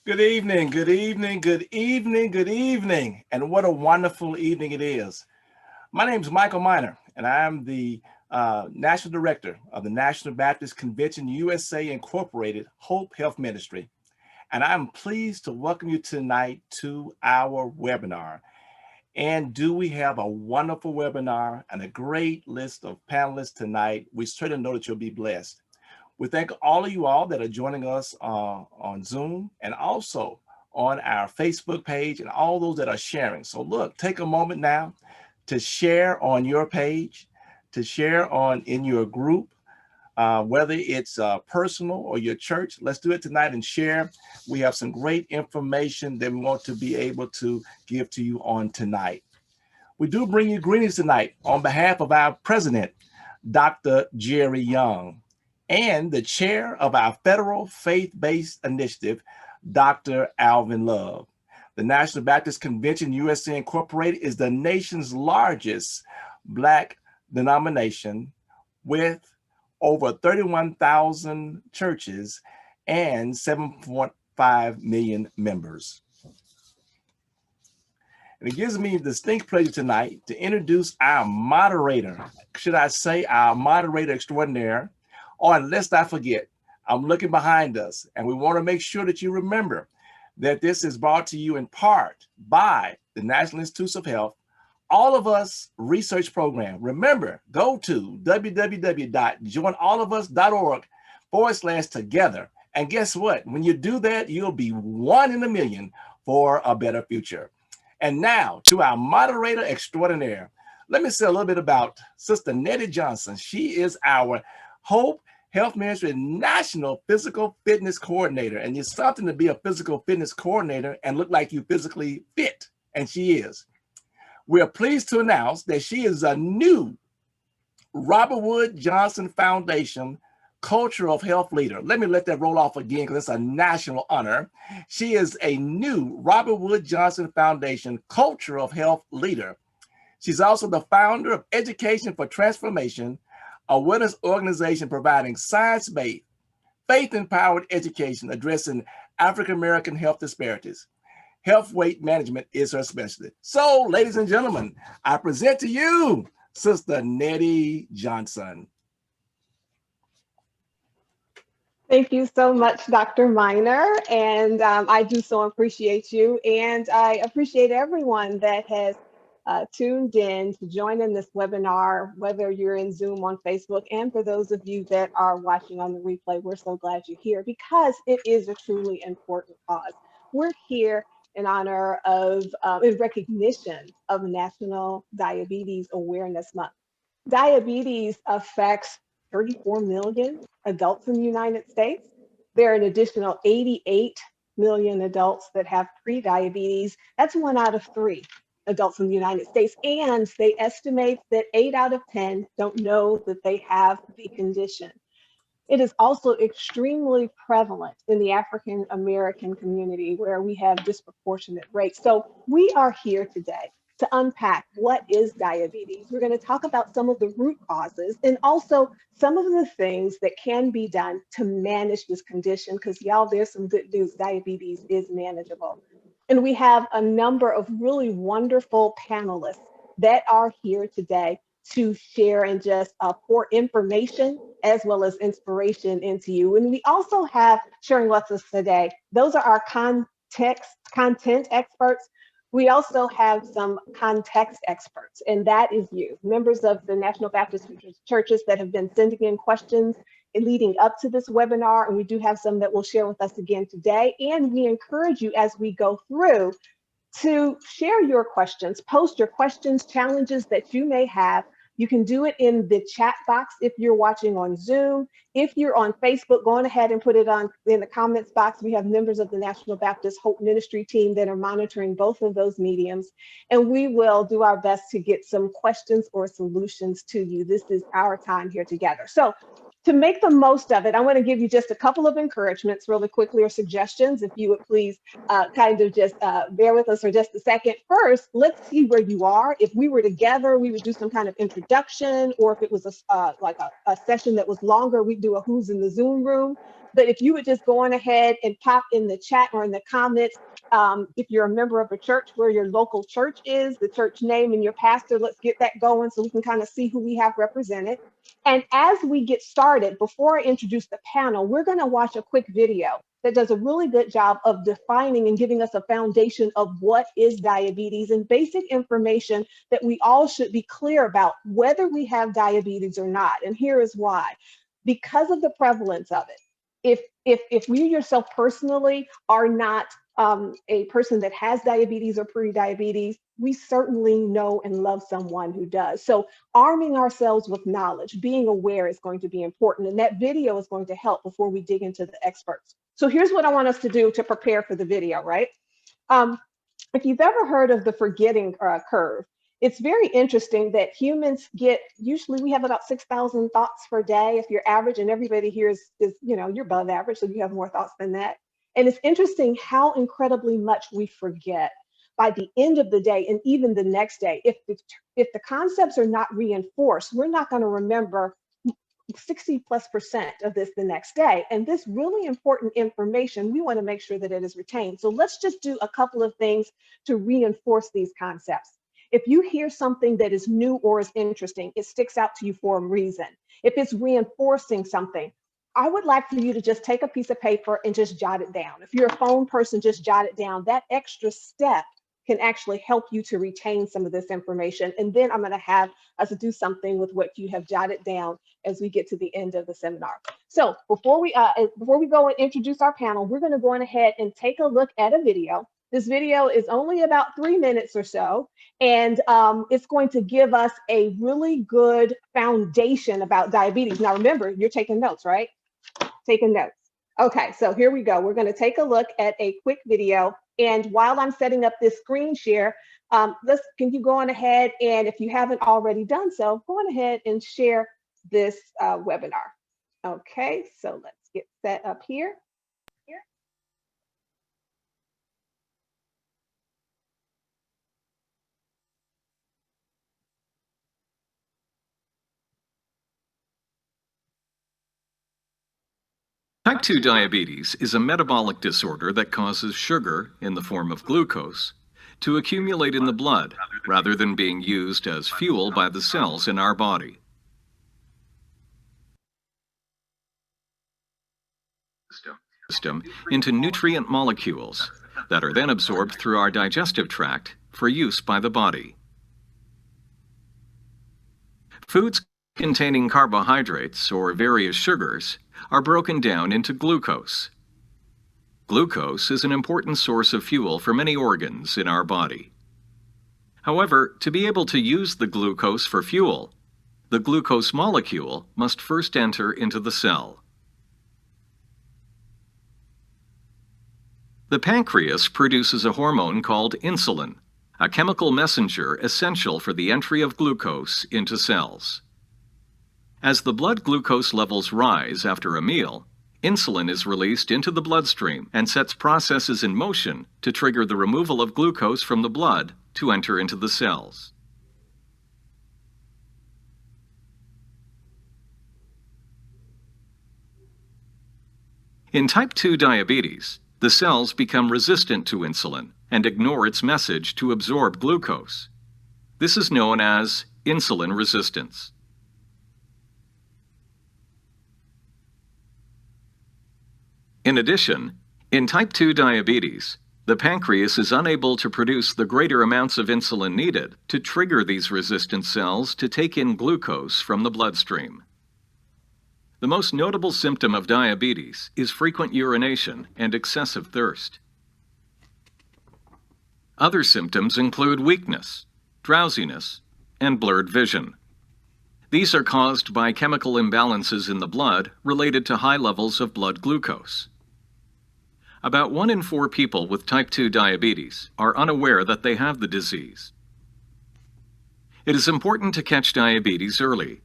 Good evening, good evening, good evening, good evening, and what a wonderful evening it is. My name is Michael Miner, and I am the National Director of the National Baptist Convention USA Incorporated Hope Health Ministry. And I'm pleased to welcome you tonight to our webinar. And do we have a wonderful webinar and a great list of panelists tonight? We certainly know that you'll be blessed. We thank all of you all that are joining us on Zoom and also on our Facebook page and all those that are sharing. So look, take a moment now to share on your page, to share in your group, whether it's personal or your church. Let's do it tonight and share. We have some great information that we want to be able to give to you on tonight. We do bring you greetings tonight on behalf of our president, Dr. Jerry Young, and the chair of our federal faith-based initiative, Dr. Alvin Love. The National Baptist Convention USA Incorporated is the nation's largest Black denomination with over 31,000 churches and 7.5 million members. And it gives me distinct pleasure tonight to introduce our moderator, should I say our moderator extraordinaire, or lest I forget, I'm looking behind us, and we want to make sure that you remember that this is brought to you in part by the National Institutes of Health, All of Us Research Program. Remember, go to www.joinallofus.org/together. And guess what? When you do that, you'll be 1 in a million for a better future. And now to our moderator extraordinaire. Let me say a little bit about Sister Nettie Johnson. She is our Hope Health Ministry National Physical Fitness Coordinator. And it's something to be a physical fitness coordinator and look like you physically fit. And she is. We are pleased to announce that she is a new Robert Wood Johnson Foundation Culture of Health leader. Let me let that roll off again because it's a national honor. She is a new Robert Wood Johnson Foundation Culture of Health leader. She's also the founder of Education for Transformation, a wellness organization providing science-based, faith-empowered education addressing African-American health disparities. Health weight management is her specialty. So, ladies and gentlemen, I present to you Sister Nettie Johnson. Thank you so much, Dr. Miner, and I do so appreciate you, and I appreciate everyone that has tuned in to join in this webinar, whether you're in Zoom, on Facebook, and for those of you that are watching on the replay, we're so glad you're here because it is a truly important cause. We're here in honor of, in recognition of National Diabetes Awareness Month. Diabetes affects 34 million adults in the United States. There are an additional 88 million adults that have prediabetes. That's 1 out of 3 adults in the United States. And they estimate that 8 out of 10 don't know that they have the condition. It is also extremely prevalent in the African American community where we have disproportionate rates. So we are here today to unpack what is diabetes. We're going to talk about some of the root causes and also some of the things that can be done to manage this condition, because y'all, there's some good news. Diabetes is manageable. And we have a number of really wonderful panelists that are here today to share and just pour information as well as inspiration into you. And we also have sharing with us today, those are our content experts. We also have some context experts, and that is you, members of the National Baptist Churches that have been sending in questions leading up to this webinar, and we do have some that will share with us again today. And we encourage you as we go through to share your questions, post your questions, challenges that you may have. You can do it in the chat box if you're watching on Zoom. If you're on Facebook, go on ahead and put it on in the comments box. We have members of the National Baptist Hope Ministry team that are monitoring both of those mediums, and we will do our best to get some questions or solutions to you. This is our time here together. So To make the most of it, I want to give you just a couple of encouragements really quickly, or suggestions, if you would please kind of just bear with us for just a second. First, let's see where you are. If we were together, we would do some kind of introduction, or if it was like a session that was longer, we'd do a who's in the Zoom room. But if you would just go on ahead and pop in the chat or in the comments, if you're a member of a church, where your local church is, the church name and your pastor, let's get that going so we can kind of see who we have represented. And as we get started, before I introduce the panel, we're going to watch a quick video that does a really good job of defining and giving us a foundation of what is diabetes and basic information that we all should be clear about, whether we have diabetes or not. And here is why. Because of the prevalence of it. If you yourself personally are not a person that has diabetes or pre-diabetes, we certainly know and love someone who does. So arming ourselves with knowledge, being aware is going to be important. And that video is going to help before we dig into the experts. So here's what I want us to do to prepare for the video, right? If you've ever heard of the forgetting curve, it's very interesting that humans usually we have about 6,000 thoughts per day if you're average, and everybody here is you're above average, so you have more thoughts than that. And it's interesting how incredibly much we forget by the end of the day and even the next day. If the concepts are not reinforced, we're not going to remember 60+% of this the next day. And this really important information, we want to make sure that it is retained. So let's just do a couple of things to reinforce these concepts. If you hear something that is new or is interesting, it sticks out to you for a reason. If it's reinforcing something, I would like for you to just take a piece of paper and just jot it down. If you're a phone person, just jot it down. That extra step can actually help you to retain some of this information. And then I'm going to have us do something with what you have jotted down as we get to the end of the seminar. So before we go and introduce our panel, we're going to go on ahead and take a look at a video. This video is only about 3 minutes or so, and it's going to give us a really good foundation about diabetes. Now, remember, you're taking notes, right? Taking notes. Okay, so here we go. We're going to take a look at a quick video. And while I'm setting up this screen share, can you go on ahead, and if you haven't already done so, go on ahead and share this webinar. Okay, so let's get set up here. Type 2 diabetes is a metabolic disorder that causes sugar, in the form of glucose, to accumulate in the blood rather than being used as fuel by the cells in our body. System into nutrient molecules that are then absorbed through our digestive tract for use by the body. Foods containing carbohydrates or various sugars are broken down into glucose. Glucose is an important source of fuel for many organs in our body. However, to be able to use the glucose for fuel, the glucose molecule must first enter into the cell. The pancreas produces a hormone called insulin, a chemical messenger essential for the entry of glucose into cells. As the blood glucose levels rise after a meal, insulin is released into the bloodstream and sets processes in motion to trigger the removal of glucose from the blood to enter into the cells. In type 2 diabetes, the cells become resistant to insulin and ignore its message to absorb glucose. This is known as insulin resistance. In addition, in type 2 diabetes, the pancreas is unable to produce the greater amounts of insulin needed to trigger these resistant cells to take in glucose from the bloodstream. The most notable symptom of diabetes is frequent urination and excessive thirst. Other symptoms include weakness, drowsiness, and blurred vision. These are caused by chemical imbalances in the blood related to high levels of blood glucose. About 1 in 4 people with type 2 diabetes are unaware that they have the disease. It is important to catch diabetes early.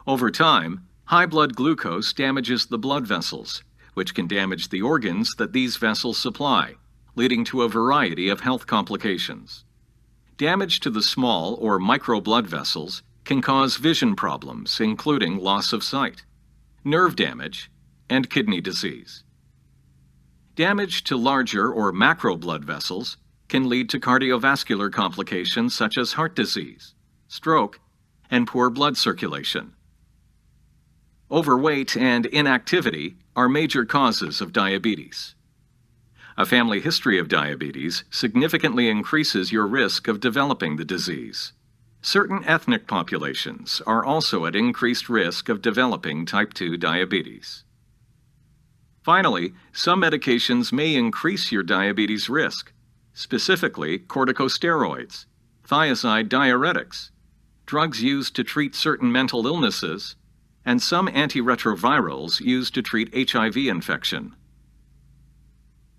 Over time, High blood glucose damages the blood vessels, which can damage the organs that these vessels supply, leading to a variety of health complications. Damage to the small or micro blood vessels can cause vision problems, including loss of sight, nerve damage, and kidney disease. Damage to larger or macro blood vessels can lead to cardiovascular complications such as heart disease, stroke, and poor blood circulation. Overweight and inactivity are major causes of diabetes. A family history of diabetes significantly increases your risk of developing the disease. Certain ethnic populations are also at increased risk of developing type 2 diabetes. Finally, some medications may increase your diabetes risk, specifically corticosteroids, thiazide diuretics, drugs used to treat certain mental illnesses, and some antiretrovirals used to treat HIV infection.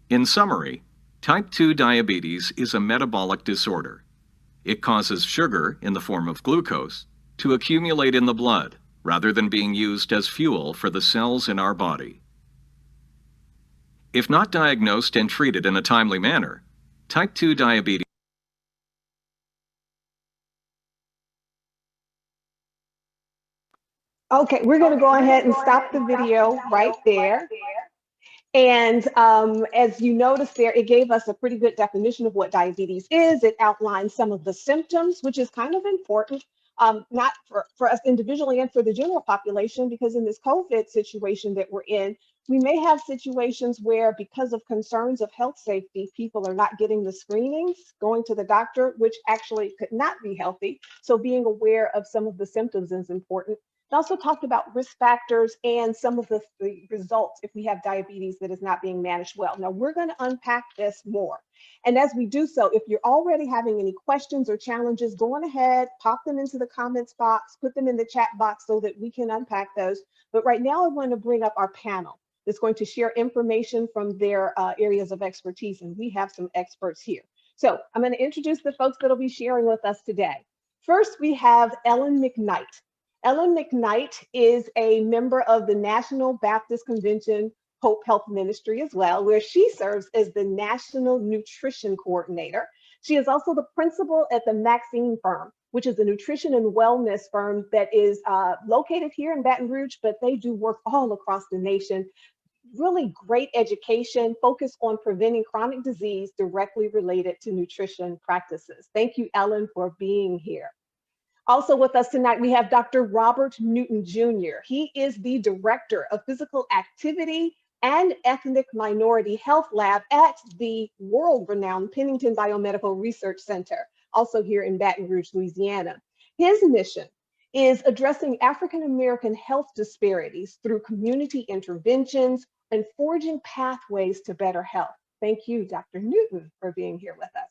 In summary, type 2 diabetes is a metabolic disorder. It causes sugar, in the form of glucose, to accumulate in the blood rather than being used as fuel for the cells in our body. If not diagnosed and treated in a timely manner, type 2 diabetes Okay, we're going to go ahead and stop the video right there. And as you notice there, it gave us a pretty good definition of what diabetes is. It outlines some of the symptoms, which is kind of important, not for us individually and for the general population, because in this COVID situation that we're in, we may have situations where, because of concerns of health safety, people are not getting the screenings, going to the doctor, which actually could not be healthy. So being aware of some of the symptoms is important. It also talked about risk factors and some of the results if we have diabetes that is not being managed well. Now, we're going to unpack this more. And as we do so, if you're already having any questions or challenges, go on ahead, pop them into the comments box, put them in the chat box so that we can unpack those. But right now, I want to bring up our panel that's going to share information from their areas of expertise. And we have some experts here. So I'm going to introduce the folks that will be sharing with us today. First, we have Ellen McKnight. Ellen McKnight is a member of the National Baptist Convention H.O.P.E Health Ministry as well, where she serves as the National Nutrition Coordinator. She is also the principal at the Maxine Firm, which is a nutrition and wellness firm that is located here in Baton Rouge, but they do work all across the nation. Really great education, focused on preventing chronic disease directly related to nutrition practices. Thank you, Ellen, for being here. Also with us tonight, we have Dr. Robert Newton Jr. He is the Director of Physical Activity and Ethnic Minority Health Lab at the world-renowned Pennington Biomedical Research Center, also here in Baton Rouge, Louisiana. His mission is addressing African-American health disparities through community interventions and forging pathways to better health. Thank you, Dr. Newton, for being here with us.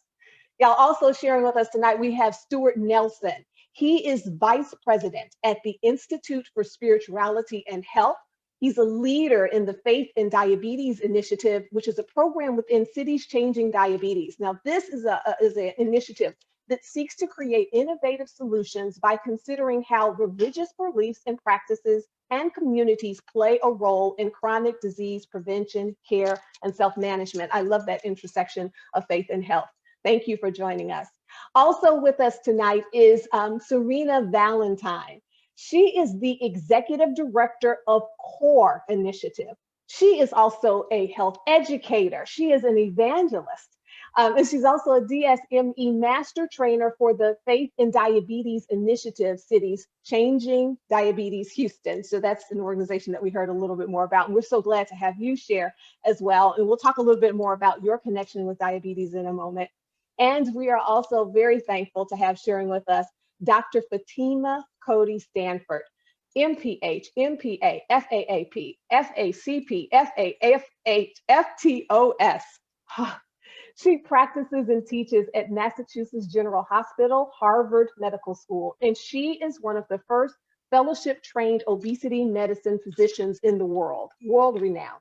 Y'all, also sharing with us tonight, we have Stuart Nelson. He is Vice President at the Institute for Spirituality and Health. He's a leader in the Faith in Diabetes Initiative, which is a program within Cities Changing Diabetes. Now, this is an initiative that seeks to create innovative solutions by considering how religious beliefs and practices and communities play a role in chronic disease prevention, care, and self-management. I love that intersection of faith and health. Thank you for joining us. Also with us tonight is Serena Valentine. She is the Executive Director of CORE Initiative. She is also a health educator. She is an evangelist. And she's also a DSME Master Trainer for the Faith in Diabetes Initiative Cities Changing Diabetes Houston. So that's an organization that we heard a little bit more about. And we're so glad to have you share as well. And we'll talk a little bit more about your connection with diabetes in a moment. And we are also very thankful to have sharing with us Dr. Fatima Cody Stanford, MPH, MPA, FAAP, FACP, FAFH, FTOS. She practices and teaches at Massachusetts General Hospital, Harvard Medical School, and she is one of the first fellowship-trained obesity medicine physicians in the world, world-renowned.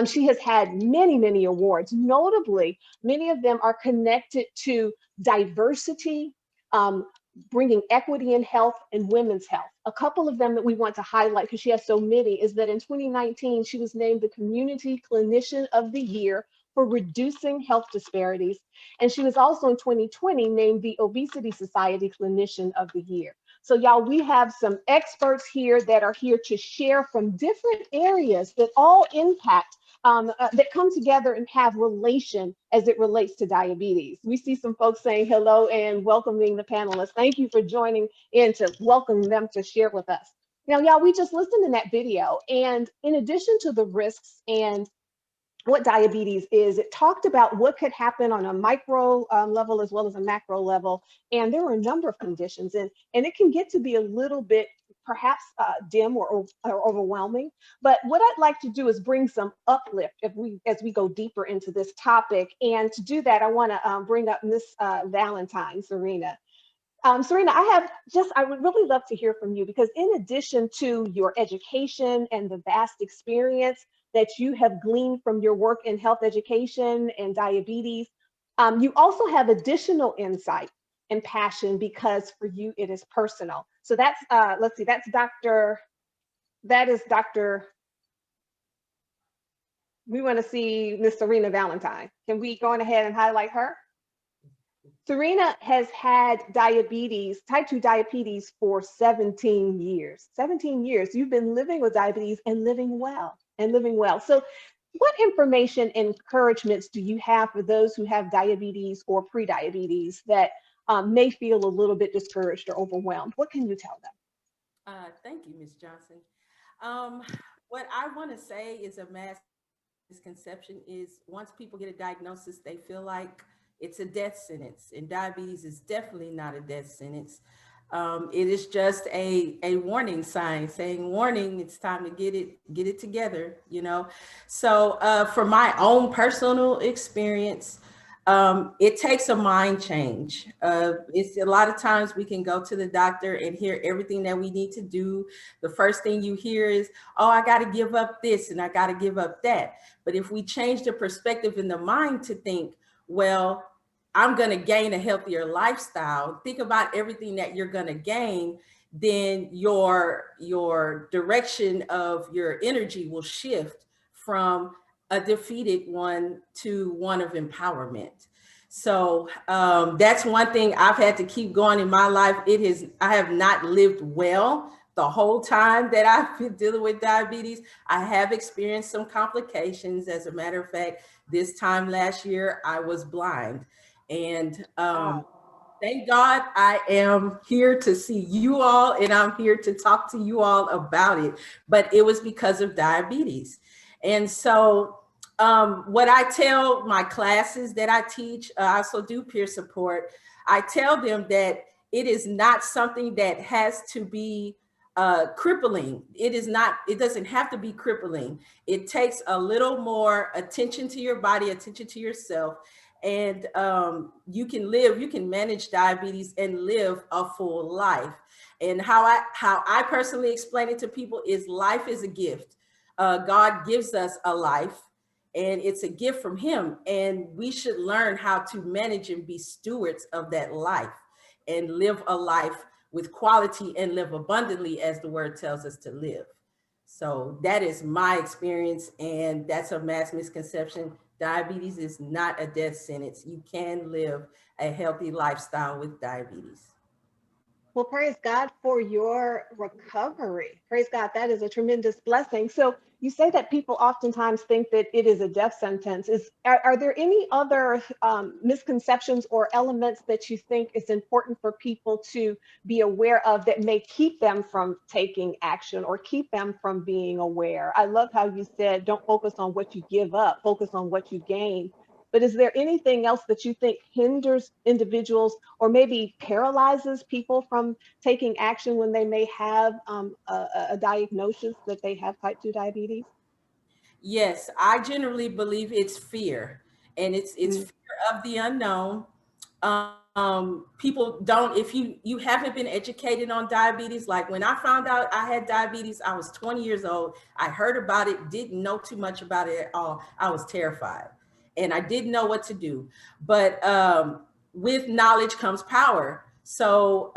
She has had many, many awards. Notably, many of them are connected to diversity, bringing equity in health and women's health. A couple of them that we want to highlight, because she has so many, is that in 2019, she was named the Community Clinician of the Year for reducing health disparities. And she was also in 2020 named the Obesity Society Clinician of the Year. So y'all, we have some experts here that are here to share from different areas that all impact, that come together and have relation as it relates to diabetes. We see some folks saying hello and welcoming the panelists. Thank you for joining in to welcome them to share with us. Now, y'all, we just listened in that video, and in addition to the risks and what diabetes is, it talked about what could happen on a micro level as well as a macro level. And there are a number of conditions, and it can get to be a little bit perhaps dim or overwhelming. But what I'd like to do is bring some uplift as we go deeper into this topic. And to do that, I want to bring up Miss Valentine, Serena. Serena, I would really love to hear from you, because in addition to your education and the vast experience that you have gleaned from your work in health education and diabetes, you also have additional insight and passion, because for you it is personal. So that's, let's see, that is Dr. We want to see Miss Serena Valentine. Can we go on ahead and highlight her? Serena has had diabetes, type 2 diabetes, for 17 years. 17 years. You've been living with diabetes and living well, So what information and encouragements do you have for those who have diabetes or pre-diabetes that may feel a little bit discouraged or overwhelmed? What can you tell them? Thank you, Ms. Johnson. What I want to say is a mass misconception is once people get a diagnosis, they feel like it's a death sentence, and diabetes is definitely not a death sentence. It is just a warning sign saying, warning, it's time to get it together, you know? So for my own personal experience, it takes a mind change. It's a lot of times we can go to the doctor and hear everything that we need to do. The first thing you hear is, oh, I got to give up this and I got to give up that. But if we change the perspective in the mind to think, well, I'm going to gain a healthier lifestyle, think about everything that you're going to gain, then your direction of your energy will shift from a defeated one to one of empowerment. So that's one thing I've had to keep going in my life. I have not lived well the whole time that I've been dealing with diabetes. I have experienced some complications. As a matter of fact, this time last year, I was blind. And thank God I am here to see you all, and I'm here to talk to you all about it. But it was because of diabetes. And so what I tell my classes that I teach, I also do peer support. I tell them that it is not something that has to be crippling. It doesn't have to be crippling. It takes a little more attention to your body, attention to yourself. And you can manage diabetes and live a full life. And how I personally explain it to people is life is a gift. God gives us a life, and it's a gift from him. And we should learn how to manage and be stewards of that life and live a life with quality and live abundantly, as the word tells us to live. So that is my experience, and that's a mass misconception. Diabetes is not a death sentence. You can live a healthy lifestyle with diabetes. Well, praise God for your recovery. Praise God, that is a tremendous blessing. So you say that people oftentimes think that it is a death sentence. Are there any other misconceptions or elements that you think is important for people to be aware of that may keep them from taking action or keep them from being aware? I love how you said, don't focus on what you give up, focus on what you gain. But is there anything else that you think hinders individuals or maybe paralyzes people from taking action when they may have a diagnosis that they have type 2 diabetes? Yes, I generally believe it's fear, and it's fear of the unknown. People don't, if you haven't been educated on diabetes, like when I found out I had diabetes, I was 20 years old. I heard about it, didn't know too much about it at all. I was terrified and I didn't know what to do. But with knowledge comes power. So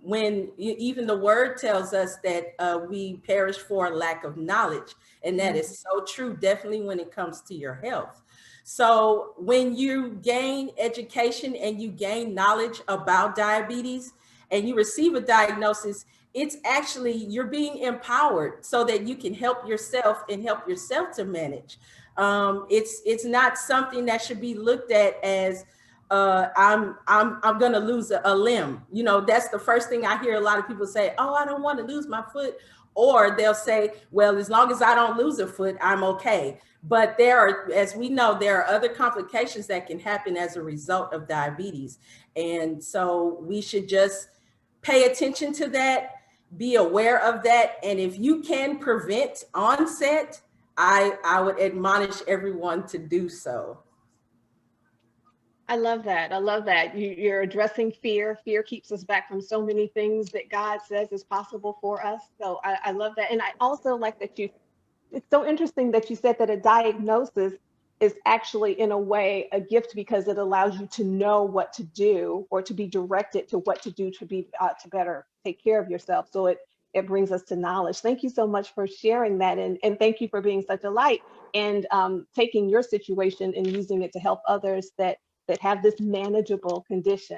when even the word tells us that we perish for lack of knowledge, and that is so true, definitely when it comes to your health. So when you gain education and you gain knowledge about diabetes and you receive a diagnosis, it's actually, you're being empowered so that you can help yourself and help yourself to manage. It's not something that should be looked at as I'm going to lose a limb. You know, that's the first thing I hear a lot of people say, oh, I don't want to lose my foot. Or they'll say, well, as long as I don't lose a foot, I'm okay. But there are, as we know, there are other complications that can happen as a result of diabetes. And so we should just pay attention to that, be aware of that. And if you can prevent onset, I would admonish everyone to do so. I love that. I love that. You're addressing fear. Fear keeps us back from so many things that God says is possible for us. So I love that. And I also like that it's so interesting that you said that a diagnosis is actually in a way a gift, because it allows you to know what to do or to be directed to what to do to be to better take care of yourself. So it brings us to knowledge. Thank you so much for sharing that, and thank you for being such a light and taking your situation and using it to help others that have this manageable condition.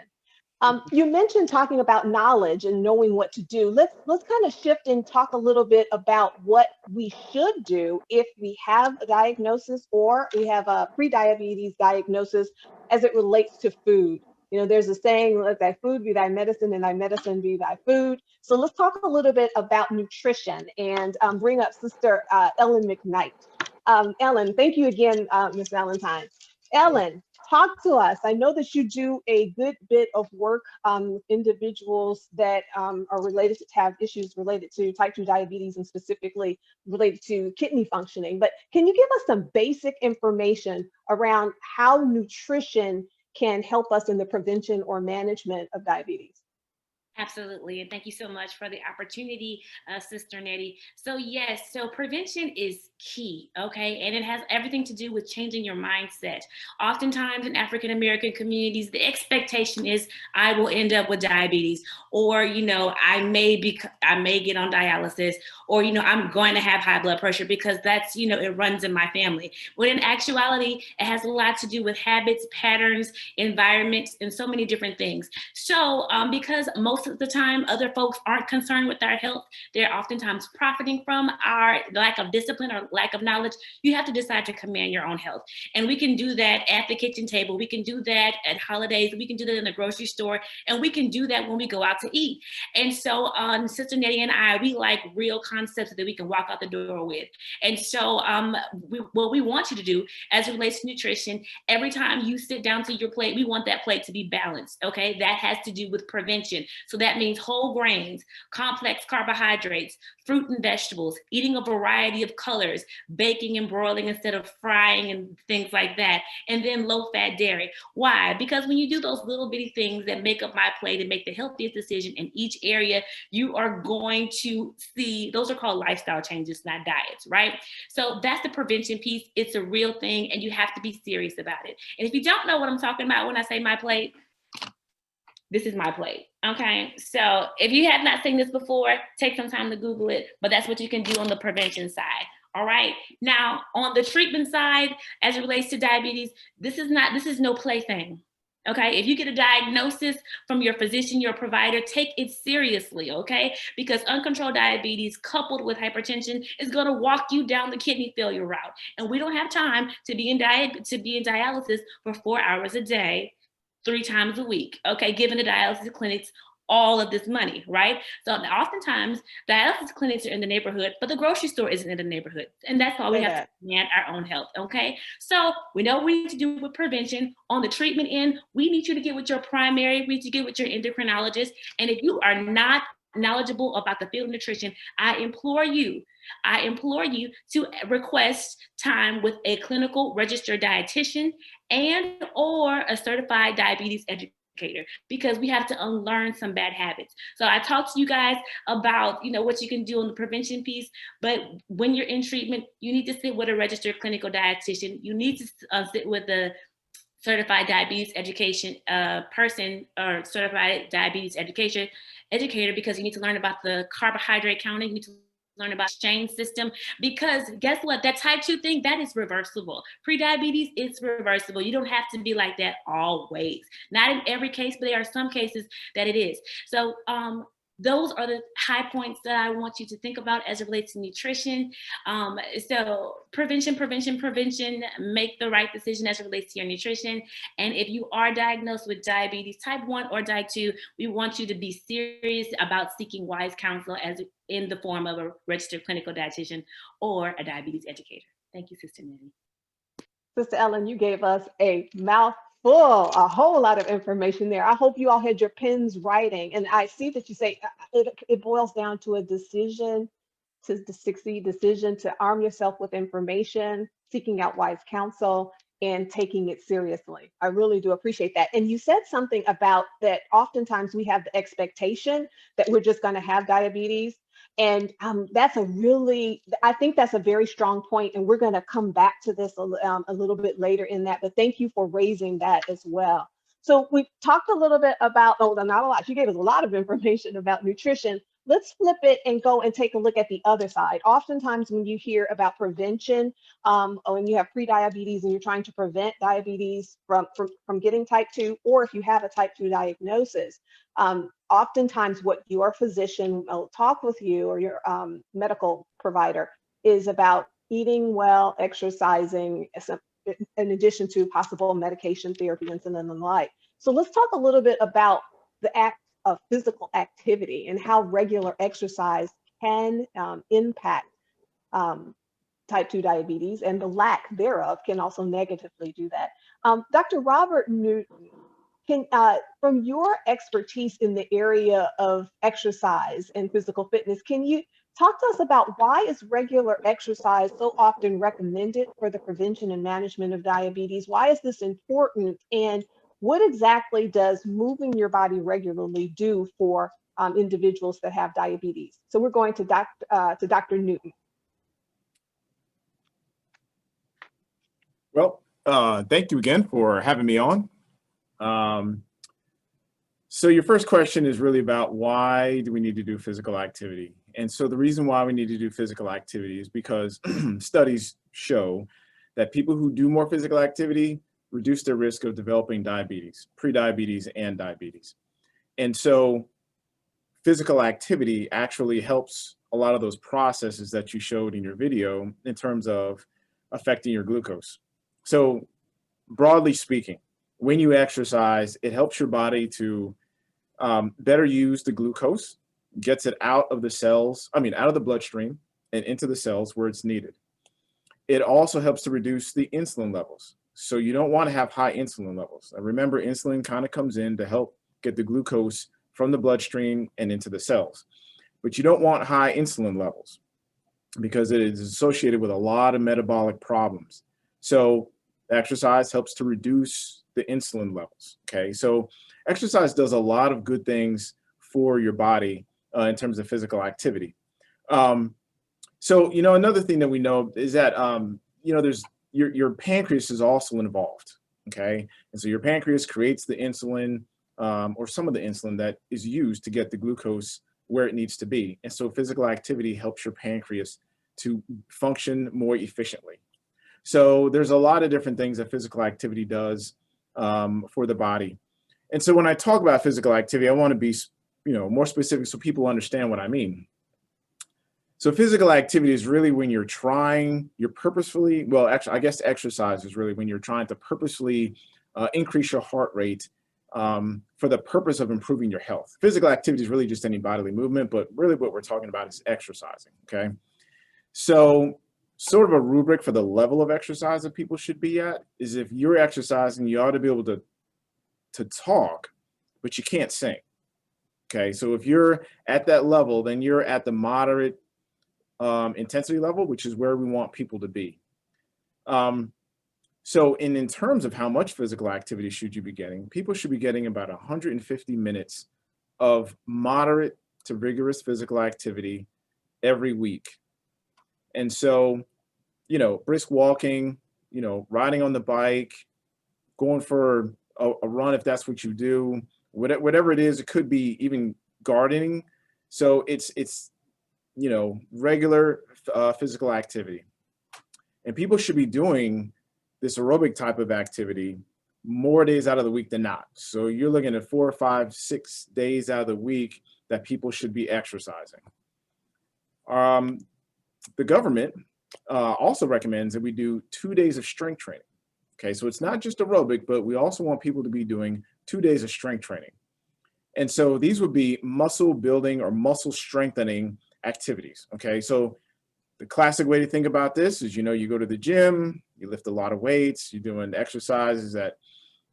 You mentioned talking about knowledge and knowing what to do. Let's kind of shift and talk a little bit about what we should do if we have a diagnosis or we have a pre-diabetes diagnosis as it relates to food. You know, there's a saying, let thy food be thy medicine and thy medicine be thy food. So let's talk a little bit about nutrition and bring up Sister Ellen McKnight. Ellen, thank you again, Ms. Valentine. Ellen, talk to us. I know that you do a good bit of work with individuals that are related to have issues related to type 2 diabetes and specifically related to kidney functioning. But can you give us some basic information around how nutrition can help us in the prevention or management of diabetes? Absolutely. And thank you so much for the opportunity, Sister Nettie. So yes, so prevention is key, okay? And it has everything to do with changing your mindset. Oftentimes in African-American communities, the expectation is I will end up with diabetes, or, you know, I may get on dialysis, or, you know, I'm going to have high blood pressure because that's, you know, it runs in my family. When in actuality, it has a lot to do with habits, patterns, environments, and so many different things. So because most of the time other folks aren't concerned with our health, they're oftentimes profiting from our lack of discipline or lack of knowledge. You have to decide to command your own health. And we can do that at the kitchen table. We can do that at holidays. We can do that in the grocery store. And we can do that when we go out to eat. And so Sister Nettie and I, we like real concepts that we can walk out the door with. And so what we want you to do as it relates to nutrition, every time you sit down to your plate, we want that plate to be balanced, okay? That has to do with prevention. So that means whole grains, complex carbohydrates, fruit and vegetables, eating a variety of colors, baking and broiling instead of frying and things like that, and then low-fat dairy. Why? Because when you do those little bitty things that make up my plate and make the healthiest decision in each area, you are going to see, those are called lifestyle changes, not diets, right? So that's the prevention piece. It's a real thing, and you have to be serious about it. And if you don't know what I'm talking about when I say my plate, this is my plate, okay? So if you have not seen this before, take some time to Google it, but that's what you can do on the prevention side, all right? Now, on the treatment side, as it relates to diabetes, this is no plaything, okay? If you get a diagnosis from your physician, your provider, take it seriously, okay? Because uncontrolled diabetes coupled with hypertension is gonna walk you down the kidney failure route. And we don't have time to be in dialysis for 4 hours a day, 3 times a week, okay, giving the dialysis clinics all of this money, right? So oftentimes dialysis clinics are in the neighborhood, but the grocery store isn't in the neighborhood. And that's why we have to command our own health, okay? So we know what we need to do with prevention. On the treatment end, we need you to get with your primary, we need to get with your endocrinologist. And if you are not knowledgeable about the field of nutrition, I implore you to request time with a clinical registered dietitian and or a certified diabetes educator, because we have to unlearn some bad habits. So I talked to you guys about, you know, what you can do on the prevention piece, but when you're in treatment, you need to sit with a registered clinical dietitian. You need to sit with a certified diabetes education person or certified diabetes educator, because you need to learn about the carbohydrate counting, you need to learn about exchange system, because guess what, that type 2 thing, that is reversible. Prediabetes is reversible. You don't have to be like that always. Not in every case, but there are some cases that it is. So those are the high points that I want you to think about as it relates to nutrition. So prevention, make the right decision as it relates to your nutrition. And if you are diagnosed with diabetes type 1 or type 2, we want you to be serious about seeking wise counsel as in the form of a registered clinical dietitian or a diabetes educator. Thank you, Sister Nettie. Sister Ellen, you gave us a mouthful, a whole lot of information there. I hope you all had your pens writing. And I see that you say it boils down to a decision to succeed, decision to arm yourself with information, seeking out wise counsel, and taking it seriously. I really do appreciate that. And you said something about that oftentimes we have the expectation that we're just going to have diabetes. And that's I think that's a very strong point, and we're going to come back to this a little bit later in that, but thank you for raising that as well. So we talked a little bit about, oh, not a lot, you gave us a lot of information about nutrition. Let's flip it and go and take a look at the other side. Oftentimes when you hear about prevention, when you have prediabetes and you're trying to prevent diabetes from getting type 2, or if you have a type 2 diagnosis, oftentimes what your physician will talk with you or your medical provider is about eating well, exercising, in addition to possible medication therapy, insulin and the like. So let's talk a little bit about the act of physical activity and how regular exercise can impact type 2 diabetes, and the lack thereof can also negatively do that. Dr. Robert Newton, from your expertise in the area of exercise and physical fitness, can you talk to us about why is regular exercise so often recommended for the prevention and management of diabetes? Why is this important? And what exactly does moving your body regularly do for individuals that have diabetes? So we're going to Dr. Newton. Well, thank you again for having me on. So your first question is really about why do we need to do physical activity? And so the reason why we need to do physical activity is because studies show that people who do more physical activity reduce their risk of developing diabetes, prediabetes and diabetes. And so physical activity actually helps a lot of those processes that you showed in your video in terms of affecting your glucose. So broadly speaking, when you exercise, it helps your body to better use the glucose, gets it out of the cells, out of the bloodstream and into the cells where it's needed. It also helps to reduce the insulin levels. So you don't want to have high insulin levels. And remember, insulin kind of comes in to help get the glucose from the bloodstream and into the cells. But you don't want high insulin levels because it is associated with a lot of metabolic problems. So exercise helps to reduce the insulin levels, okay? So exercise does a lot of good things for your body in terms of physical activity. So, another thing that we know is that, there's your pancreas is also involved, okay? And so your pancreas creates the insulin or some of the insulin that is used to get the glucose where it needs to be. And so physical activity helps your pancreas to function more efficiently. So there's a lot of different things that physical activity does for the body. And so when I talk about physical activity, I want to be, more specific so people understand what I mean. So physical activity is really when you're purposefully, well, actually, I guess exercise is really when you're trying to purposely increase your heart rate for the purpose of improving your health. Physical activity is really just any bodily movement, but really what we're talking about is exercising, okay? So sort of a rubric for the level of exercise that people should be at is if you're exercising, you ought to be able to talk, but you can't sing, okay? So if you're at that level, then you're at the moderate intensity level, which is where we want people to be. So in terms of how much physical activity should you be getting, people should be getting about 150 minutes of moderate to rigorous physical activity every week. And so, brisk walking, riding on the bike, going for a run if that's what you do, whatever it is. It could be even gardening. So it's regular physical activity. And people should be doing this aerobic type of activity more days out of the week than not. So you're looking at 4, 5, 6 days out of the week that people should be exercising. The government also recommends that we do 2 days of strength training. Okay, so it's not just aerobic, but we also want people to be doing 2 days of strength training. And so these would be muscle building or muscle strengthening activities. Okay, so the classic way to think about this is, you go to the gym, you lift a lot of weights, you're doing exercises that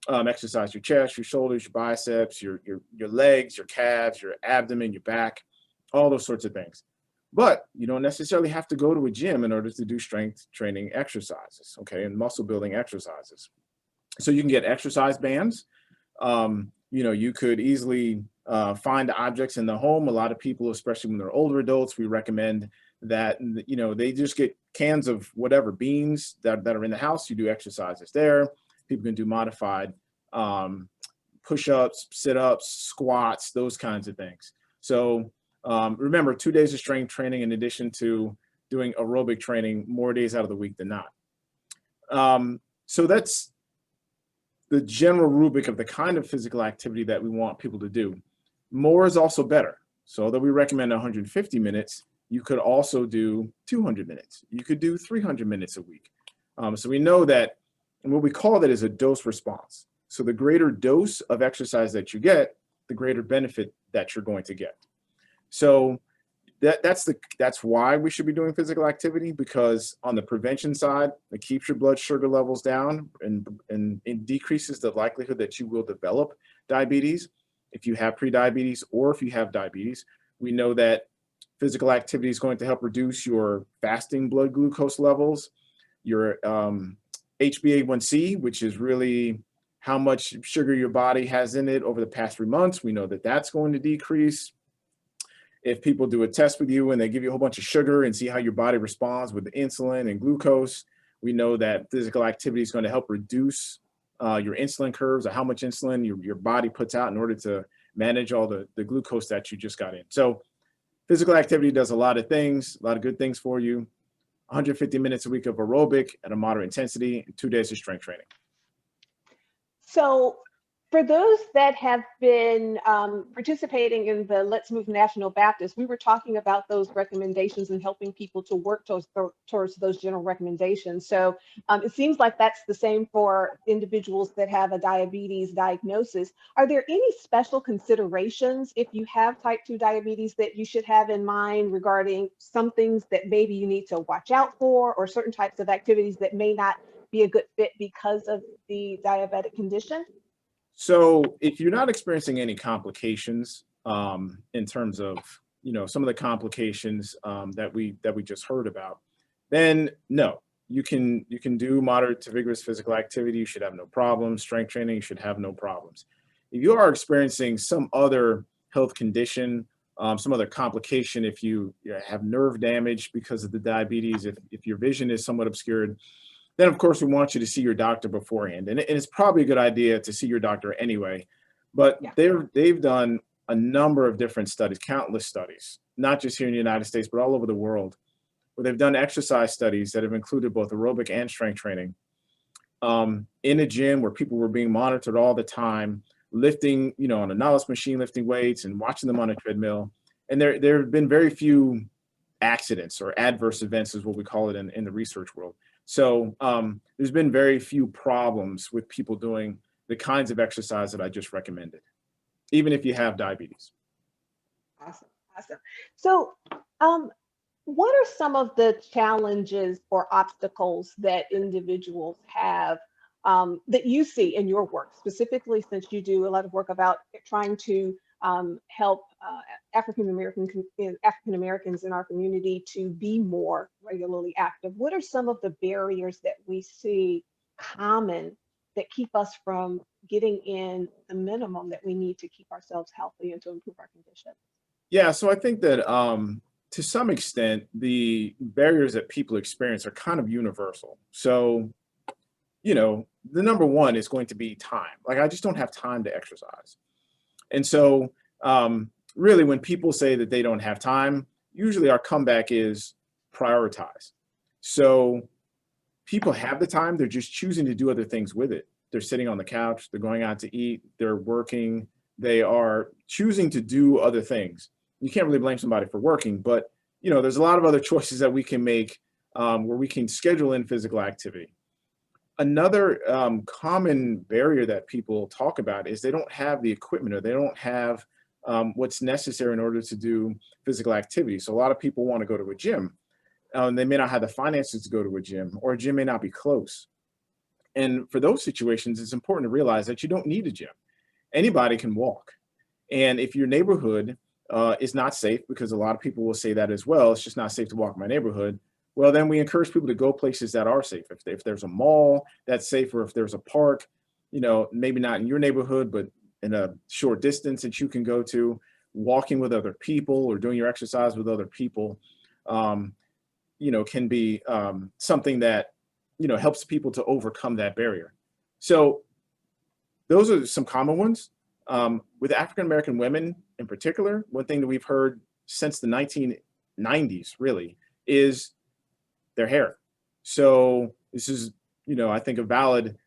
exercise your chest, your shoulders, your biceps, your legs, your calves, your abdomen, your back, all those sorts of things. But you don't necessarily have to go to a gym in order to do strength training exercises, okay, and muscle building exercises. So you can get exercise bands. You could easily find objects in the home. A lot of people, especially when they're older adults, we recommend that, they just get cans of whatever beans that are in the house. You do exercises there. People can do modified push-ups, sit-ups, squats, those kinds of things. So remember, 2 days of strength training in addition to doing aerobic training more days out of the week than not. So that's the general rubric of the kind of physical activity that we want people to do. More is also better. So although we recommend 150 minutes, you could also do 200 minutes. You could do 300 minutes a week. So we know that, and what we call that is a dose response. So the greater dose of exercise that you get, the greater benefit that you're going to get. So that's why we should be doing physical activity, because on the prevention side, it keeps your blood sugar levels down and it decreases the likelihood that you will develop diabetes if you have prediabetes or if you have diabetes. We know that physical activity is going to help reduce your fasting blood glucose levels, your HbA1c, which is really how much sugar your body has in it over the past 3 months. We know that that's going to decrease. If people do a test with you and they give you a whole bunch of sugar and see how your body responds with the insulin and glucose, we know that physical activity is going to help reduce your insulin curves, or how much insulin your body puts out in order to manage all the glucose that you just got in. So physical activity does a lot of things, a lot of good things for you. 150 minutes a week of aerobic at a moderate intensity, and 2 days of strength training. So for those that have been participating in the Let's Move National Baptist, we were talking about those recommendations and helping people to work towards those general recommendations. So it seems like that's the same for individuals that have a diabetes diagnosis. Are there any special considerations if you have type 2 diabetes that you should have in mind regarding some things that maybe you need to watch out for, or certain types of activities that may not be a good fit because of the diabetic condition? So if you're not experiencing any complications in terms of, some of the complications that we just heard about, then no, you can do moderate to vigorous physical activity. You should have no problems. Strength training, you should have no problems. If you are experiencing some other health condition, some other complication, if you have nerve damage because of the diabetes, if your vision is somewhat obscured, then of course we want you to see your doctor beforehand. And it's probably a good idea to see your doctor anyway, but they've done a number of different studies, countless studies, not just here in the United States, but all over the world, where they've done exercise studies that have included both aerobic and strength training in a gym where people were being monitored all the time, lifting, on a knowledge machine, lifting weights and watching them on a treadmill. And there have been very few accidents or adverse events, is what we call it in the research world. So there's been very few problems with people doing the kinds of exercise that I just recommended, even if you have diabetes. Awesome. So what are some of the challenges or obstacles that individuals have that you see in your work, specifically since you do a lot of work about trying to help African Americans in our community to be more regularly active? What are some of the barriers that we see common that keep us from getting in the minimum that we need to keep ourselves healthy and to improve our condition? Yeah, so I think that to some extent, the barriers that people experience are kind of universal. So you know, the number one is going to be time. Like, I just don't have time to exercise. And so really, when people say that they don't have time, usually our comeback is prioritize. So people have the time, they're just choosing to do other things with it. They're sitting on the couch, they're going out to eat, they're working, they are choosing to do other things. You can't really blame somebody for working, but you know, there's a lot of other choices that we can make where we can schedule in physical activity. Another common barrier that people talk about is they don't have the equipment, or they don't have what's necessary in order to do physical activity. So a lot of people want to go to a gym, and they may not have the finances to go to a gym, or a gym may not be close. And for those situations, it's important to realize that you don't need a gym. Anybody can walk. And if your neighborhood is not safe, because a lot of people will say that as well, it's just not safe to walk in my neighborhood, well, then we encourage people to go places that are safe. If there's a mall that's safe, or if there's a park, you know, maybe not in your neighborhood, but in a short distance that you can go to, walking with other people or doing your exercise with other people, you know, can be something that, you know, helps people to overcome that barrier. So those are some common ones. With African-American women in particular, one thing that we've heard since the 1990s really is their hair. So this is, you know, I think a valid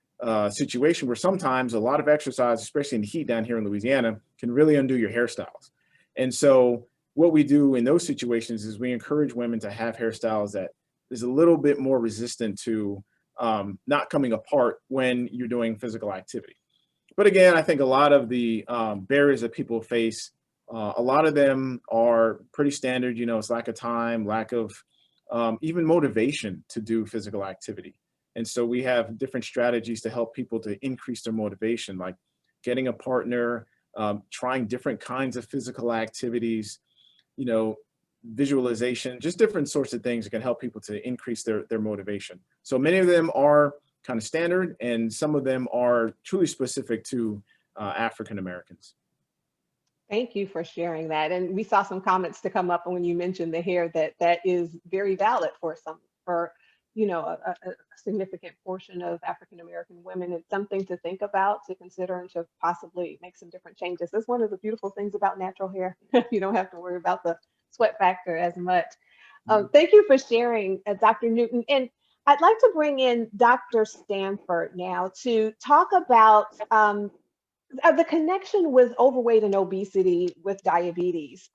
situation where sometimes a lot of exercise, especially in the heat down here in Louisiana, can really undo your hairstyles. And so what we do in those situations is we encourage women to have hairstyles that is a little bit more resistant to not coming apart when you're doing physical activity. But again, I think a lot of the barriers that people face, a lot of them are pretty standard. You know, it's lack of time, lack of even motivation to do physical activity. And so we have different strategies to help people to increase their motivation, like getting a partner, trying different kinds of physical activities, you know, visualization, just different sorts of things that can help people to increase their motivation. So many of them are kind of standard, and some of them are truly specific to African Americans. Thank you for sharing that. And we saw some comments to come up when you mentioned the hair, that is very valid for you know, a significant portion of African American women. It's something to think about, to consider, and to possibly make some different changes. That's one of the beautiful things about natural hair. You don't have to worry about the sweat factor as much. Thank you for sharing, Dr. Newton. And I'd like to bring in Dr. Stanford now to talk about the connection with overweight and obesity with diabetes.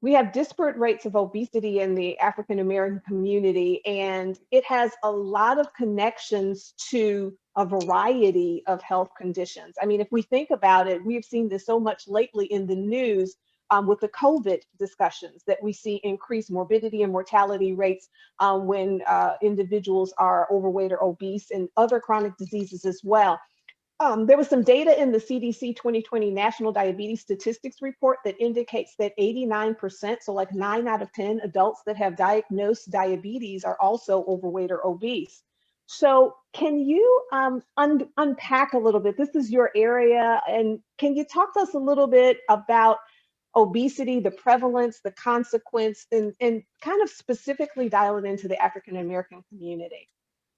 We have disparate rates of obesity in the African American community, and it has a lot of connections to a variety of health conditions. I mean, if we think about it, we have seen this so much lately in the news with the COVID discussions, that we see increased morbidity and mortality rates when individuals are overweight or obese, and other chronic diseases as well. There was some data in the CDC 2020 National Diabetes Statistics Report that indicates that 89%, so like 9 out of 10 adults that have diagnosed diabetes are also overweight or obese. So can you unpack a little bit? This is your area, and can you talk to us a little bit about obesity, the prevalence, the consequence, and kind of specifically dial it into the African American community?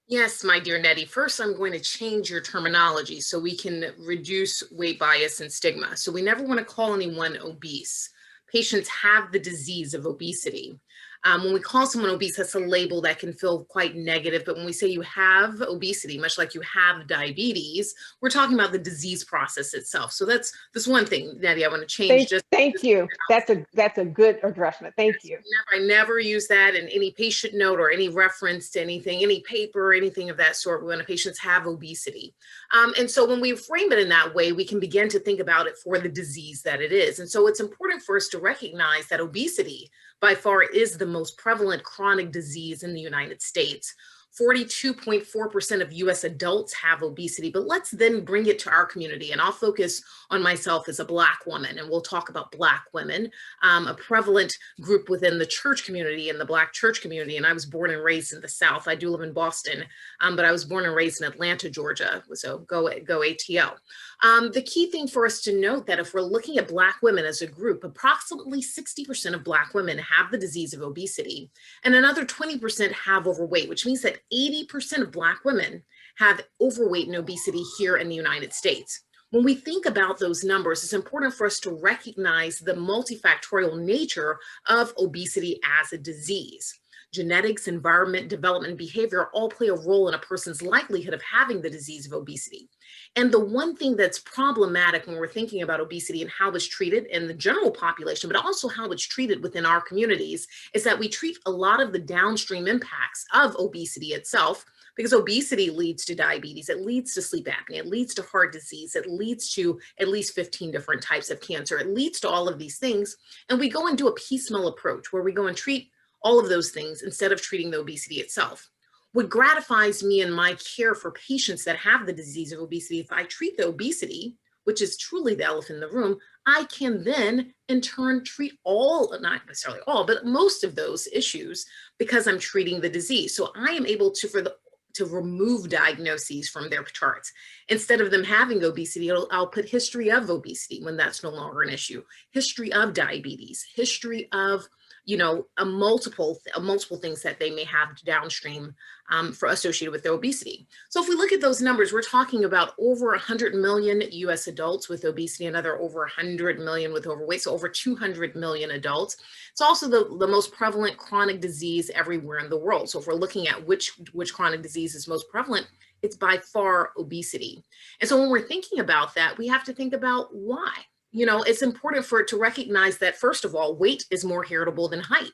Yes, my dear Nettie. First, I'm going to change your terminology so we can reduce weight bias and stigma. So we never want to call anyone obese. Patients have the disease of obesity. When we call someone obese, that's a label that can feel quite negative. But when we say you have obesity, much like you have diabetes, we're talking about the disease process itself. So that's one thing, Nettie, I want to change. Thank you. That's a good addressment. Thank you. I never use that in any patient note or any reference to anything, any paper or anything of that sort when patients have obesity. And so when we frame it in that way, we can begin to think about it for the disease that it is. And so it's important for us to recognize that obesity by far is the most prevalent chronic disease in the United States. 42.4% of US adults have obesity, but let's then bring it to our community. And I'll focus on myself as a Black woman, and we'll talk about Black women, a prevalent group within the church community, in the Black church community. And I was born and raised in the South. I do live in Boston, but I was born and raised in Atlanta, Georgia. So go ATL. The key thing for us to note that if we're looking at Black women as a group, approximately 60% of Black women have the disease of obesity, and another 20% have overweight, which means that 80% of Black women have overweight and obesity here in the United States. When we think about those numbers, it's important for us to recognize the multifactorial nature of obesity as a disease. Genetics, environment, development, and behavior all play a role in a person's likelihood of having the disease of obesity. And the one thing that's problematic when we're thinking about obesity and how it's treated in the general population, but also how it's treated within our communities, is that we treat a lot of the downstream impacts of obesity itself, because obesity leads to diabetes, it leads to sleep apnea, it leads to heart disease, it leads to at least 15 different types of cancer, it leads to all of these things. And we go and do a piecemeal approach where we go and treat all of those things instead of treating the obesity itself. What gratifies me in my care for patients that have the disease of obesity, if I treat the obesity, which is truly the elephant in the room, I can then in turn treat all, not necessarily all, but most of those issues because I'm treating the disease. So I am able to remove diagnoses from their charts. Instead of them having obesity, I'll put history of obesity when that's no longer an issue, history of diabetes, history of multiple things that they may have downstream for associated with their obesity. So if we look at those numbers, we're talking about over 100 million US adults with obesity, another over 100 million with overweight, so over 200 million adults. It's also the most prevalent chronic disease everywhere in the world. So if we're looking at which chronic disease is most prevalent, it's by far obesity. And so when we're thinking about that, we have to think about why. It's important to recognize that, first of all, weight is more heritable than height.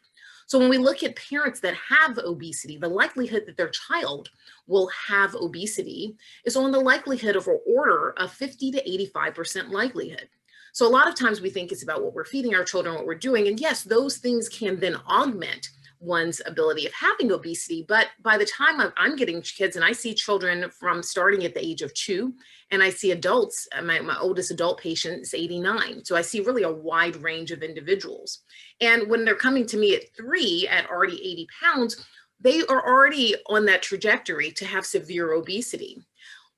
So when we look at parents that have obesity, the likelihood that their child will have obesity is on the likelihood of an order of 50 to 85% likelihood. So a lot of times we think it's about what we're feeding our children, what we're doing. And yes, those things can then augment one's ability of having obesity. But by the time I'm getting kids, and I see children from starting at the age of 2, and I see adults, my oldest adult patient is 89. So I see really a wide range of individuals. And when they're coming to me at 3 at already 80 pounds, they are already on that trajectory to have severe obesity.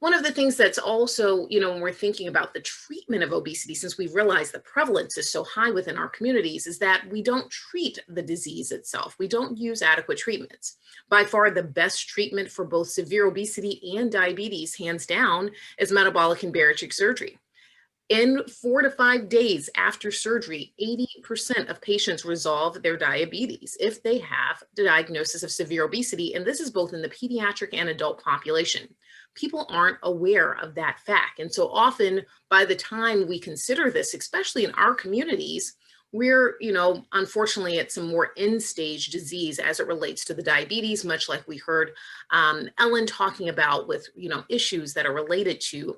One of the things that's also, when we're thinking about the treatment of obesity, since we realize the prevalence is so high within our communities, is that we don't treat the disease itself. We don't use adequate treatments. By far, the best treatment for both severe obesity and diabetes, hands down, is metabolic and bariatric surgery. In 4 to 5 days after surgery, 80% of patients resolve their diabetes if they have the diagnosis of severe obesity. And this is both in the pediatric and adult population. People aren't aware of that fact. And so often by the time we consider this, especially in our communities, we're, unfortunately at some more end stage disease as it relates to the diabetes, much like we heard Ellen talking about with, issues that are related to,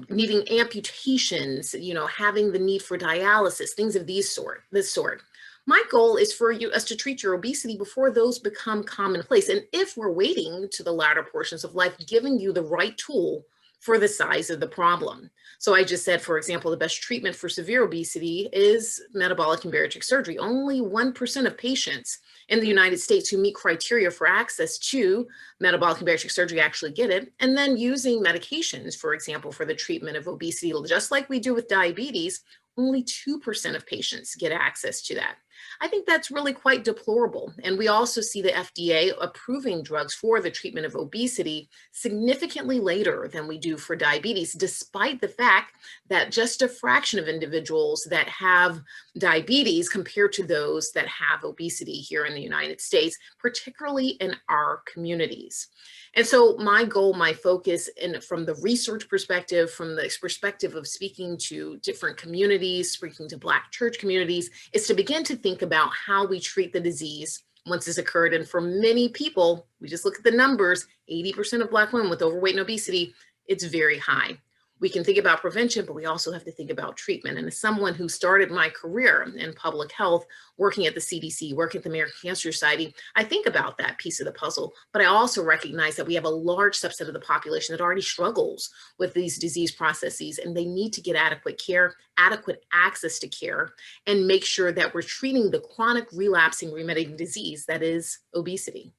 needing amputations, having the need for dialysis, things of this sort. My goal is for us to treat your obesity before those become commonplace. And if we're waiting to the latter portions of life, giving you the right tool for the size of the problem. So I just said, for example, the best treatment for severe obesity is metabolic and bariatric surgery. Only 1% of patients in the United States who meet criteria for access to metabolic and bariatric surgery actually get it. And then using medications, for example, for the treatment of obesity, just like we do with diabetes, only 2% of patients get access to that. I think that's really quite deplorable. And we also see the FDA approving drugs for the treatment of obesity significantly later than we do for diabetes, despite the fact that just a fraction of individuals that have diabetes compared to those that have obesity here in the United States, particularly in our communities. And so my goal, my focus, and from the research perspective, from the perspective of speaking to different communities, speaking to Black church communities, is to begin to think about how we treat the disease once it's occurred. And for many people, we just look at the numbers, 80% of Black women with overweight and obesity, it's very high. We can think about prevention, but we also have to think about treatment. And as someone who started my career in public health, working at the CDC, working at the American Cancer Society, I think about that piece of the puzzle, but I also recognize that we have a large subset of the population that already struggles with these disease processes, and they need to get adequate care, adequate access to care, and make sure that we're treating the chronic relapsing remitting disease that is obesity.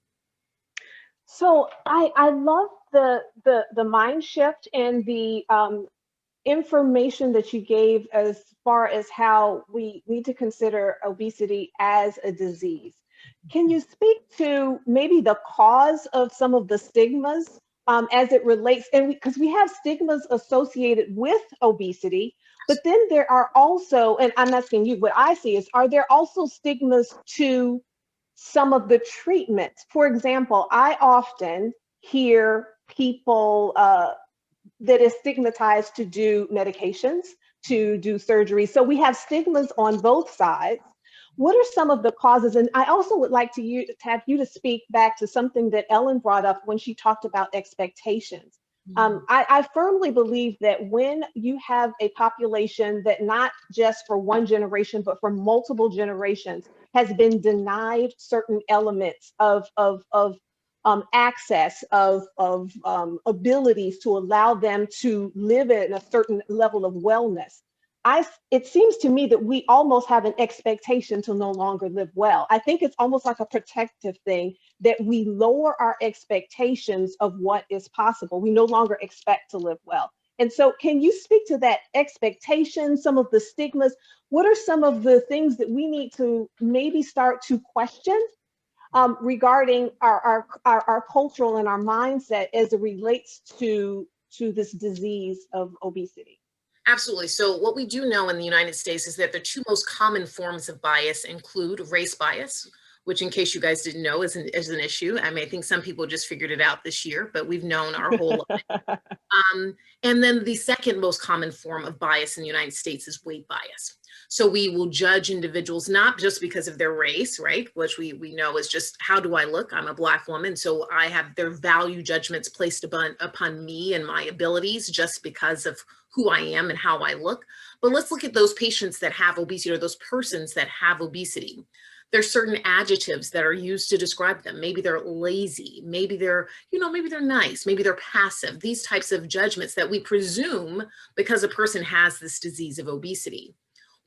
So I love the mind shift and the information that you gave as far as how we need to consider obesity as a disease. Can you speak to maybe the cause of some of the stigmas as it relates, and because we have stigmas associated with obesity, but then there are also, and I'm asking you, what I see is, are there also stigmas to some of the treatments? For example, I often hear people that is stigmatized to do medications, to do surgery. So we have stigmas on both sides. What are some of the causes? And I also would like to have you to speak back to something that Ellen brought up when she talked about expectations. I firmly believe that when you have a population that not just for one generation, but for multiple generations has been denied certain elements of access, of abilities to allow them to live at a certain level of wellness, it seems to me that we almost have an expectation to no longer live well. I think it's almost like a protective thing that we lower our expectations of what is possible. We no longer expect to live well. And so can you speak to that expectation, some of the stigmas? What are some of the things that we need to maybe start to question regarding our cultural and our mindset as it relates to this disease of obesity? Absolutely. So what we do know in the United States is that the two most common forms of bias include race bias, which, in case you guys didn't know, is an issue. I mean, I think some people just figured it out this year, but we've known our whole life. And then the second most common form of bias in the United States is weight bias. So we will judge individuals not just because of their race, right? Which we know is just, how do I look? I'm a Black woman, so I have their value judgments placed upon me and my abilities just because of who I am and how I look. But let's look at those patients that have obesity, or those persons that have obesity. There's certain adjectives that are used to describe them. Maybe they're lazy, maybe they're, maybe they're nice, maybe they're passive. These types of judgments that we presume because a person has this disease of obesity.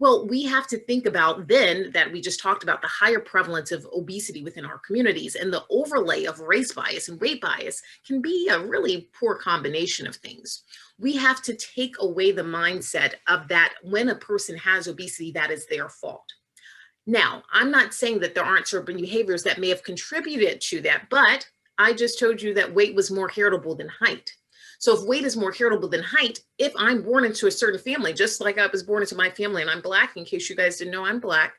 Well, we have to think about then that we just talked about the higher prevalence of obesity within our communities, and the overlay of race bias and weight bias can be a really poor combination of things. We have to take away the mindset of that when a person has obesity, that is their fault. Now, I'm not saying that there aren't certain behaviors that may have contributed to that, but I just told you that weight was more heritable than height. So if weight is more heritable than height, if I'm born into a certain family, just like I was born into my family and I'm Black, in case you guys didn't know I'm Black,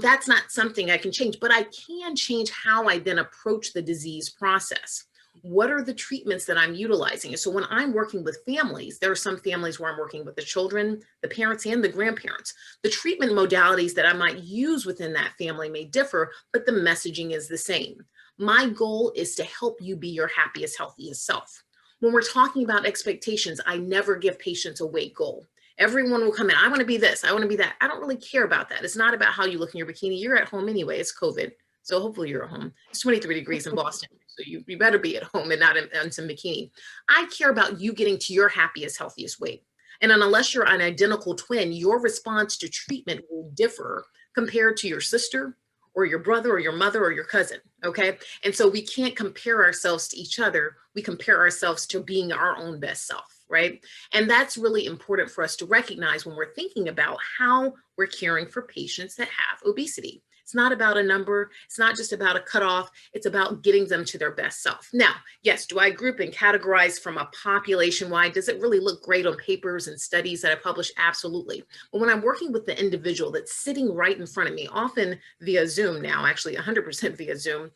that's not something I can change, but I can change how I then approach the disease process. What are the treatments that I'm utilizing? And so when I'm working with families, there are some families where I'm working with the children, the parents, and the grandparents. The treatment modalities that I might use within that family may differ, but the messaging is the same. My goal is to help you be your happiest, healthiest self. When we're talking about expectations, I never give patients a weight goal. Everyone will come in, I want to be this, I want to be that. I don't really care about that. It's not about how you look in your bikini. You're at home anyway, it's COVID. So hopefully you're at home. It's 23 degrees in Boston. So you better be at home and not in some bikini. I care about you getting to your happiest, healthiest weight. And unless you're an identical twin, your response to treatment will differ compared to your sister or your brother or your mother or your cousin, okay? And so we can't compare ourselves to each other. We compare ourselves to being our own best self, right? And that's really important for us to recognize when we're thinking about how we're caring for patients that have obesity. It's not about a number. It's not just about a cutoff. It's about getting them to their best self. Now, yes, do I group and categorize from a population-wide? Does it really look great on papers and studies that I publish? Absolutely. But when I'm working with the individual that's sitting right in front of me, often via Zoom now, actually 100% via Zoom,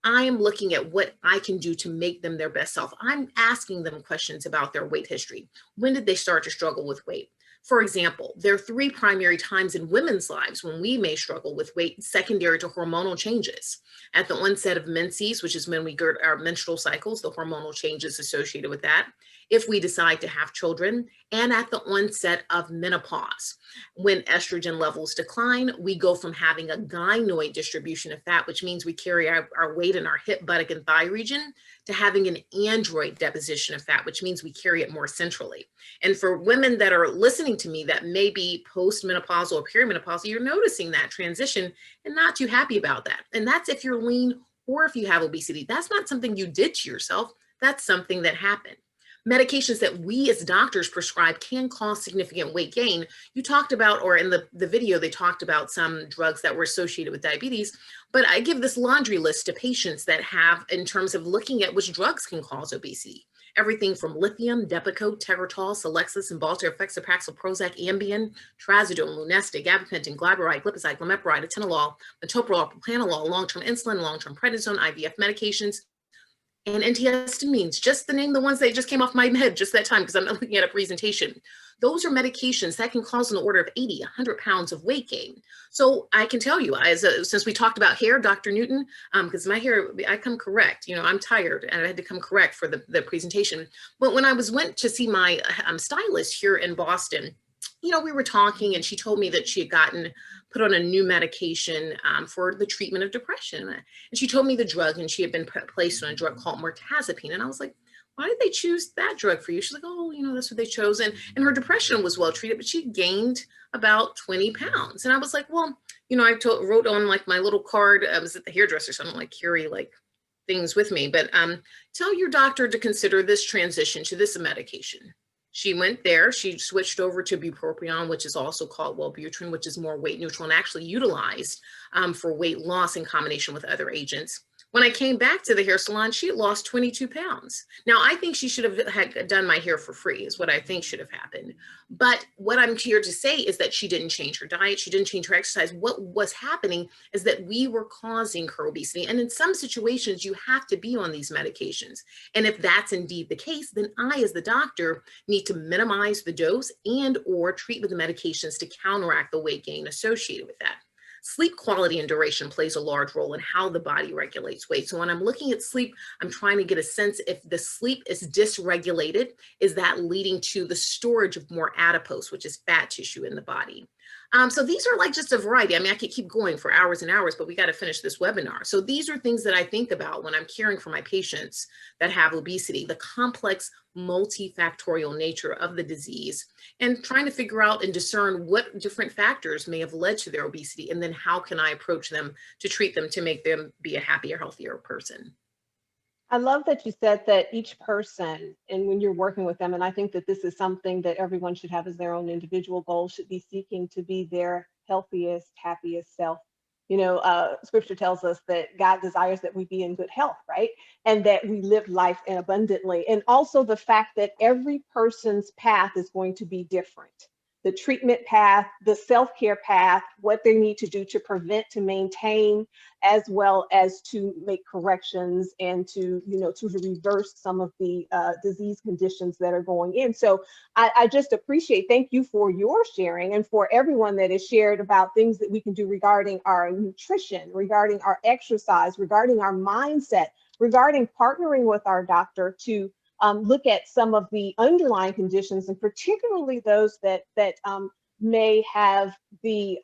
I am looking at what I can do to make them their best self. I'm asking them questions about their weight history. When did they start to struggle with weight? For example, there are 3 primary times in women's lives when we may struggle with weight secondary to hormonal changes. At the onset of menses, which is when we get our menstrual cycles, the hormonal changes associated with that, if we decide to have children, and at the onset of menopause. When estrogen levels decline, we go from having a gynoid distribution of fat, which means we carry our weight in our hip, buttock, and thigh region, to having an android deposition of fat, which means we carry it more centrally. And for women that are listening to me that may be postmenopausal or perimenopausal, you're noticing that transition and not too happy about that. And that's if you're lean or if you have obesity. That's not something you did to yourself. That's something that happened. medications that we as doctors prescribe can cause significant weight gain. You talked about, or in the video, they talked about some drugs that were associated with diabetes, but I give this laundry list to patients that have, in terms of looking at which drugs can cause obesity. Everything from lithium, Depakote, Tegretol, Celexis, Cymbalta, Effexor, Prozac, Ambien, Trazodone, Lunesta, Gabapentin, Glyburide, Glipizide, Glimepiride, Atenolol, metoprolol, propranolol, long-term insulin, long-term prednisone, IVF medications, and antihistamines, just to name the ones that just came off my head just that time because I'm not looking at a presentation. Those are medications that can cause an order of 80, 100 pounds of weight gain. So I can tell you, since we talked about hair, Dr. Newton, because my hair, I come correct, you know, I'm tired and I had to come correct for the presentation. But when I went to see my stylist here in Boston, you know, we were talking and she told me that she had put on a new medication for the treatment of depression. And she told me the drug, and she had been placed on a drug called mirtazapine. And I was like, why did they choose that drug for you? She's like, oh, you know, that's what they chose. And her depression was well treated, but she gained about 20 pounds. And I was like, well, you know, I wrote on like my little card. I was at the hairdresser, so I don't like carry like things with me, but tell your doctor to consider this transition to this medication. She went there, she switched over to bupropion, which is also called Wellbutrin, which is more weight neutral and actually utilized for weight loss in combination with other agents. When I came back to the hair salon, she had lost 22 pounds. Now, I think she should have done my hair for free is what I think should have happened. But what I'm here to say is that she didn't change her diet. She didn't change her exercise. What was happening is that we were causing her obesity. And in some situations, you have to be on these medications. And if that's indeed the case, then I, as the doctor, need to minimize the dose and or treat with the medications to counteract the weight gain associated with that. Sleep quality and duration plays a large role in how the body regulates weight. So when I'm looking at sleep, I'm trying to get a sense if the sleep is dysregulated, is that leading to the storage of more adipose, which is fat tissue in the body? So these are like just a variety. I mean, I could keep going for hours and hours, but we got to finish this webinar. So these are things that I think about when I'm caring for my patients that have obesity, the complex multifactorial nature of the disease, and trying to figure out and discern what different factors may have led to their obesity, and then how can I approach them to treat them to make them be a happier, healthier person. I love that you said that each person, and when you're working with them, and I think that this is something that everyone should have as their own individual goal, should be seeking to be their healthiest, happiest self. You know, scripture tells us that God desires that we be in good health, right? And that we live life abundantly. And also the fact that every person's path is going to be different. The treatment path, the self-care path, what they need to do to prevent, to maintain, as well as to make corrections and to, you know, to reverse some of the disease conditions that are going in. So I just appreciate, thank you for your sharing, and for everyone that has shared about things that we can do regarding our nutrition, regarding our exercise, regarding our mindset, regarding partnering with our doctor to look at some of the underlying conditions, and particularly those that may have the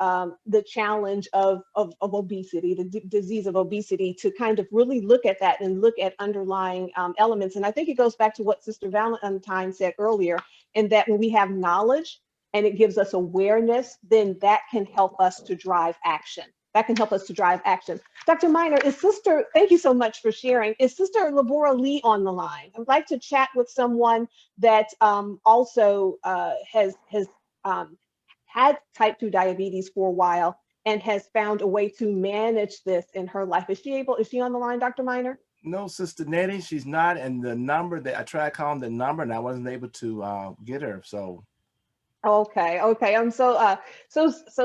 challenge of obesity, the disease of obesity, to kind of really look at that and look at underlying elements. And I think it goes back to what Sister Valentine said earlier, in that when we have knowledge and it gives us awareness, then that can help us to drive action. That can help us to drive action. Dr. Miner, thank you so much for sharing. Is Sister Labora Lee on the line? I'd like to chat with someone that also has had type 2 diabetes for a while and has found a way to manage this in her life. Is she on the line, Dr. Miner? No, Sister Nettie, she's not. And the number that I tried calling the number and I wasn't able to get her. So. Okay. I'm so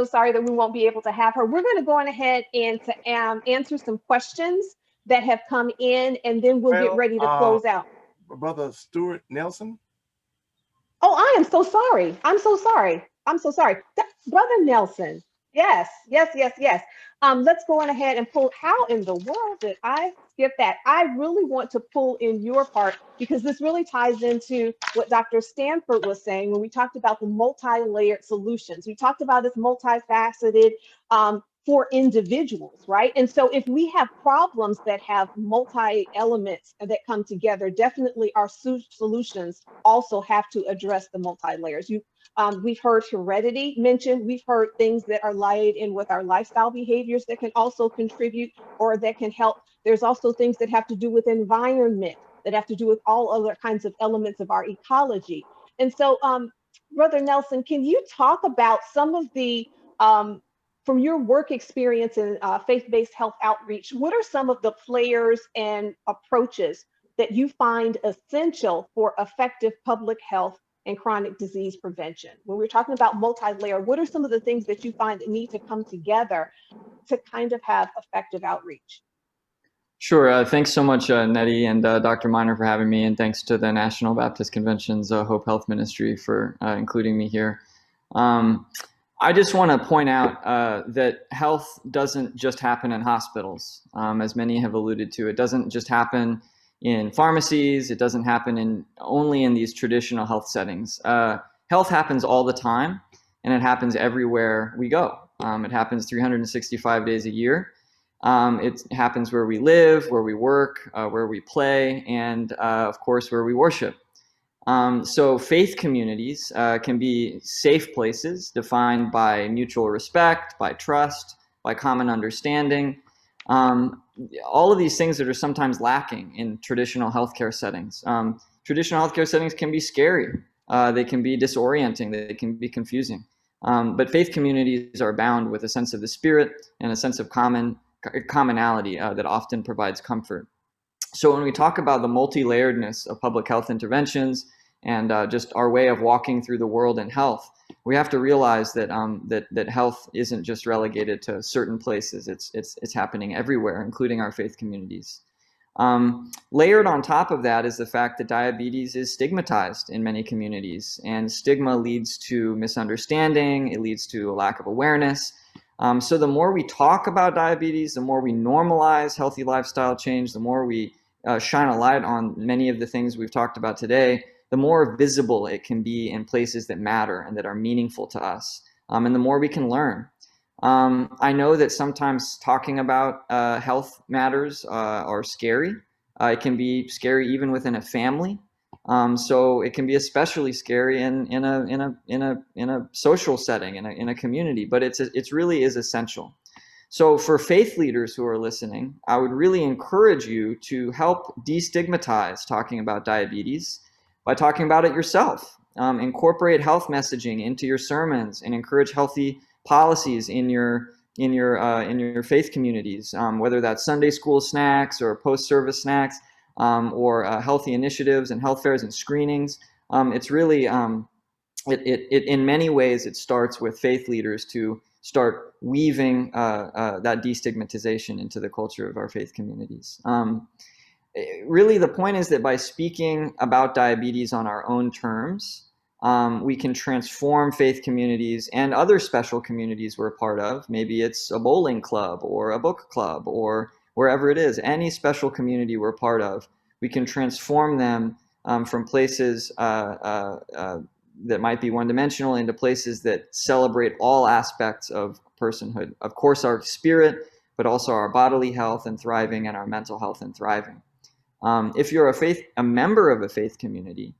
sorry that we won't be able to have her. We're going to go on ahead and to answer some questions that have come in, and then we'll get ready to close out. Brother Stuart Nelson. Oh, I am so sorry. I'm so sorry. Brother Nelson. Yes. Let's go on ahead and pull. How in the world did I skip that? I really want to pull in your part, because this really ties into what Dr. Stanford was saying when we talked about the multi-layered solutions. We talked about this multifaceted for individuals, right? And so if we have problems that have multi-elements that come together, definitely our solutions also have to address the multi-layers. We've heard heredity mentioned. We've heard things that are laid in with our lifestyle behaviors that can also contribute or that can help. There's also things that have to do with environment that have to do with all other kinds of elements of our ecology. And so, Brother Nelson, can you talk about some of the, from your work experience in faith-based health outreach, what are some of the players and approaches that you find essential for effective public health and chronic disease prevention? When we're talking about multi-layer, what are some of the things that you find that need to come together to kind of have effective outreach? Sure. Thanks so much, Nettie and Dr. Miner for having me, and thanks to the National Baptist Convention's Hope Health Ministry for including me here. I just want to point out that health doesn't just happen in hospitals, as many have alluded to. It doesn't just happen in pharmacies. It doesn't happen only in these traditional health settings. Health happens all the time, and it happens everywhere we go. It happens 365 days a year. It happens where we live, where we work, where we play, and of course, where we worship. So faith communities can be safe places defined by mutual respect, by trust, by common understanding. All of these things that are sometimes lacking in traditional healthcare settings. Traditional healthcare settings can be scary. They can be disorienting. They can be confusing. But faith communities are bound with a sense of the Spirit and a sense of commonality that often provides comfort. So when we talk about the multi-layeredness of public health interventions and just our way of walking through the world in health, we have to realize that that health isn't just relegated to certain places. It's happening everywhere, including our faith communities. Layered on top of that is the fact that diabetes is stigmatized in many communities, and stigma leads to misunderstanding. It leads to a lack of awareness. So the more we talk about diabetes, the more we normalize healthy lifestyle change, the more we shine a light on many of the things we've talked about today, the more visible it can be in places that matter and that are meaningful to us, and the more we can learn. I know that sometimes talking about health matters are scary. It can be scary even within a family. So it can be especially scary in a social setting, in a community. But it's really is essential. So for faith leaders who are listening, I would really encourage you to help destigmatize talking about diabetes by talking about it yourself. Incorporate health messaging into your sermons and encourage healthy policies in your faith communities, whether that's Sunday school snacks or post-service snacks, or healthy initiatives and health fairs and screenings. It's really, in many ways, it starts with faith leaders to start weaving that destigmatization into the culture of our faith communities. Really, the point is that by speaking about diabetes on our own terms, we can transform faith communities and other special communities we're a part of. Maybe it's a bowling club or a book club or wherever it is, any special community we're part of. We can transform them from places that might be one-dimensional into places that celebrate all aspects of personhood. Of course, our spirit, but also our bodily health and thriving, and our mental health and thriving. If you're a member of a faith community,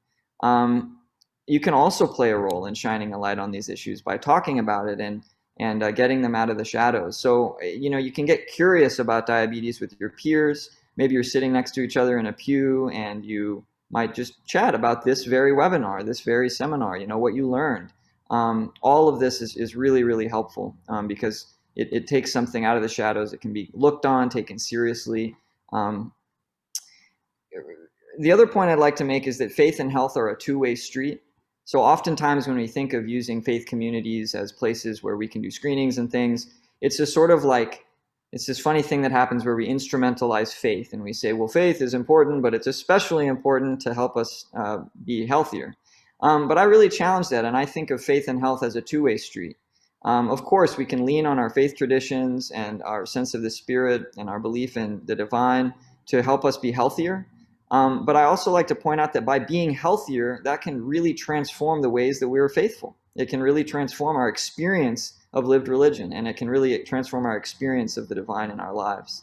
you can also play a role in shining a light on these issues by talking about it and getting them out of the shadows. So, you can get curious about diabetes with your peers. Maybe you're sitting next to each other in a pew and you might just chat about this very webinar, this very seminar, what you learned. All of this is really, really helpful because it takes something out of the shadows. It can be looked on, taken seriously. The other point I'd like to make is that faith and health are a two-way street. So oftentimes when we think of using faith communities as places where we can do screenings and things, it's just sort of like, it's this funny thing that happens where we instrumentalize faith and we say, well, faith is important, but it's especially important to help us be healthier. But I really challenge that, and I think of faith and health as a two-way street. Of course, we can lean on our faith traditions and our sense of the Spirit and our belief in the divine to help us be healthier. But I also like to point out that by being healthier, that can really transform the ways that we are faithful. It can really transform our experience of lived religion, and it can really transform our experience of the divine in our lives.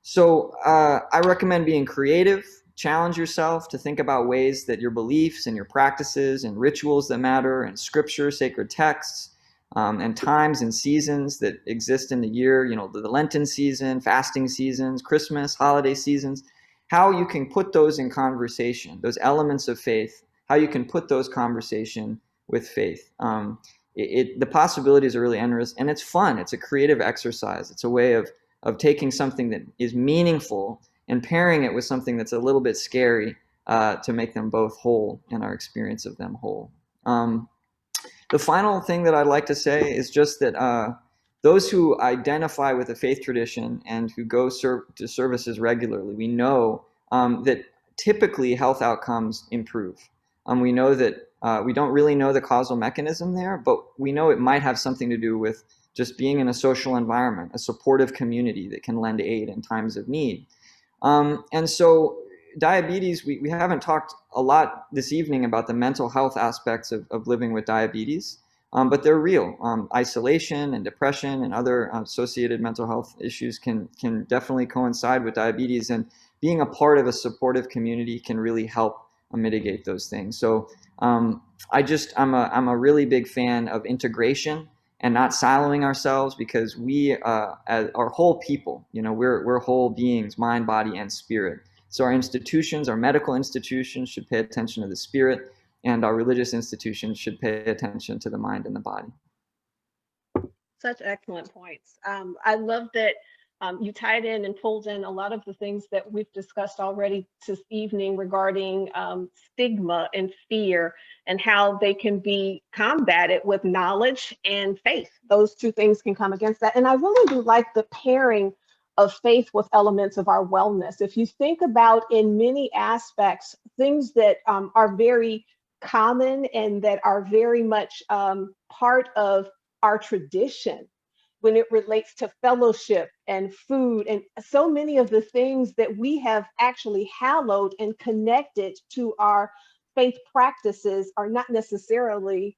So I recommend being creative. Challenge yourself to think about ways that your beliefs and your practices and rituals that matter, and scripture, sacred texts, and times and seasons that exist in the year, the Lenten season, fasting seasons, Christmas, holiday seasons, how you can put those in conversation, those elements of faith, how you can put those conversation with faith. The possibilities are really endless, and it's fun. It's a creative exercise. It's a way of taking something that is meaningful and pairing it with something that's a little bit scary to make them both whole in our experience of them whole. The final thing that I'd like to say is just that those who identify with the faith tradition and who go to services regularly, we know that typically health outcomes improve. We know that we don't really know the causal mechanism there, but we know it might have something to do with just being in a social environment, a supportive community that can lend aid in times of need. And so diabetes, we haven't talked a lot this evening about the mental health aspects of living with diabetes, but they're real. Isolation and depression and other associated mental health issues can definitely coincide with diabetes, and being a part of a supportive community can really help mitigate those things. So I'm a really big fan of integration and not siloing ourselves, because we are whole people. You know, we're whole beings, mind, body, and spirit. So our institutions, our medical institutions, should pay attention to the spirit, and our religious institutions should pay attention to the mind and the body. Such excellent points. I love that you tied in and pulled in a lot of the things that we've discussed already this evening regarding stigma and fear, and how they can be combated with knowledge and faith. Those two things can come against that. And I really do like the pairing of faith with elements of our wellness. If you think about, in many aspects, things that are very common and that are very much part of our tradition, when it relates to fellowship and food, and so many of the things that we have actually hallowed and connected to our faith practices, are not necessarily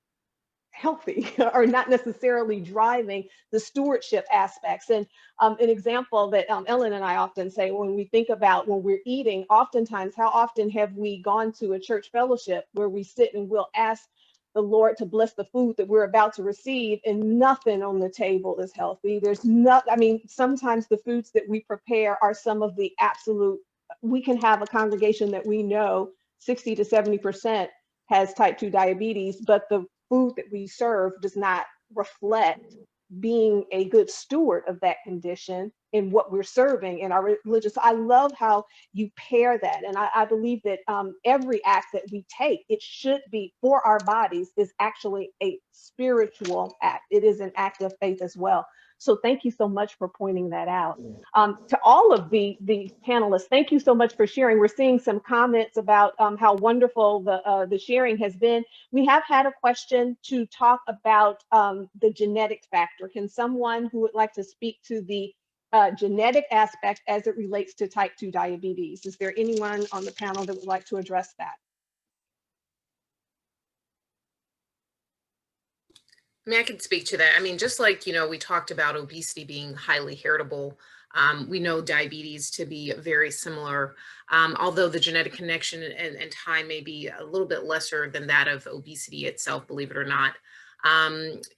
healthy or not necessarily driving the stewardship aspects. And an example that Ellen and I often say, when we think about when we're eating, oftentimes, how often have we gone to a church fellowship where we sit and we'll ask the Lord to bless the food that we're about to receive, and nothing on the table is healthy. There's not, I mean, sometimes the foods that we prepare are some of the absolute, we can have a congregation that we know 60 to 70% has type 2 diabetes, but the food that we serve does not reflect being a good steward of that condition in what we're serving in our religious. I love how you pair that. And I believe that every act that we take, it should be for our bodies, is actually a spiritual act. It is an act of faith as well. So thank you so much for pointing that out. To all of the panelists, thank you so much for sharing. We're seeing some comments about how wonderful the sharing has been. We have had a question to talk about the genetic factor. Can someone who would like to speak to the genetic aspect as it relates to type 2 diabetes? Is there anyone on the panel that would like to address that? I mean, I can speak to that. I mean, just like, you know, we talked about obesity being highly heritable, we know diabetes to be very similar, although the genetic connection and time may be a little bit lesser than that of obesity itself, believe it or not.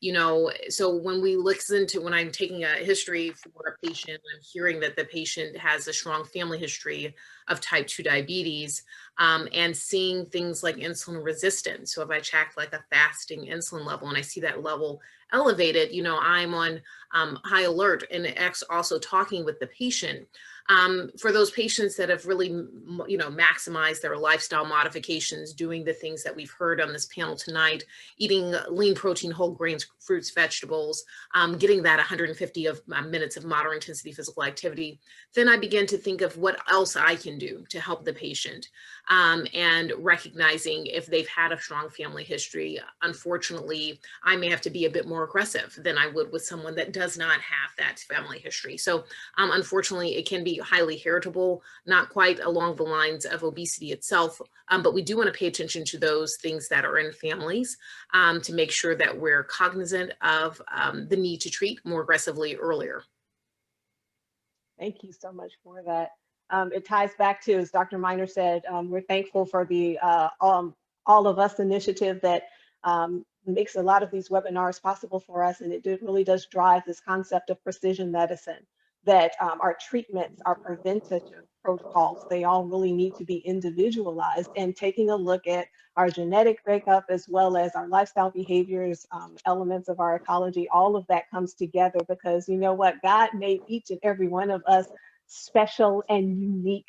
You know, so when we listen to, when I'm taking a history for a patient, I'm hearing that the patient has a strong family history of type 2 diabetes, and seeing things like insulin resistance. So if I check like a fasting insulin level and I see that level elevated, you know, I'm on high alert, and also talking with the patient. For those patients that have really, you know, maximized their lifestyle modifications, doing the things that we've heard on this panel tonight, eating lean protein, whole grains, fruits, vegetables, getting that 150 minutes of moderate intensity physical activity, then I begin to think of what else I can do to help the patient. And recognizing if they've had a strong family history, unfortunately, I may have to be a bit more aggressive than I would with someone that does not have that family history. So unfortunately, it can be highly heritable, not quite along the lines of obesity itself, but we do want to pay attention to those things that are in families to make sure that we're cognizant of the need to treat more aggressively earlier. Thank you so much for that. It ties back to, as Dr. Miner said, we're thankful for the All of Us initiative that makes a lot of these webinars possible for us. And it really does drive this concept of precision medicine, that our treatments are preventative protocols. They all really need to be individualized, and taking a look at our genetic makeup as well as our lifestyle behaviors, elements of our ecology, all of that comes together because you know what? God made each and every one of us special and unique,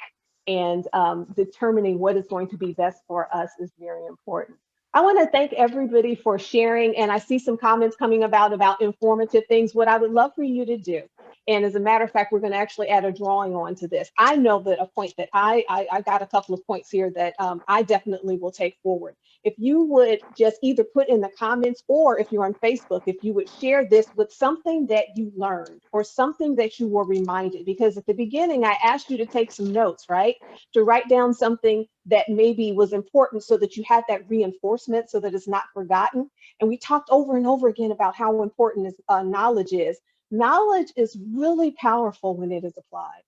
and determining what is going to be best for us is very important. I want to thank everybody for sharing, and I see some comments coming about informative things. What I would love for you to do, and as a matter of fact, we're going to actually add a drawing on to this. I know that a point that I got a couple of points here that I definitely will take forward. If you would just either put in the comments, or if you're on Facebook, if you would share this with something that you learned or something that you were reminded, because at the beginning I asked you to take some notes, right? To write down something that maybe was important so that you had that reinforcement so that it's not forgotten. And we talked over and over again about how important knowledge is. Knowledge is really powerful when it is applied.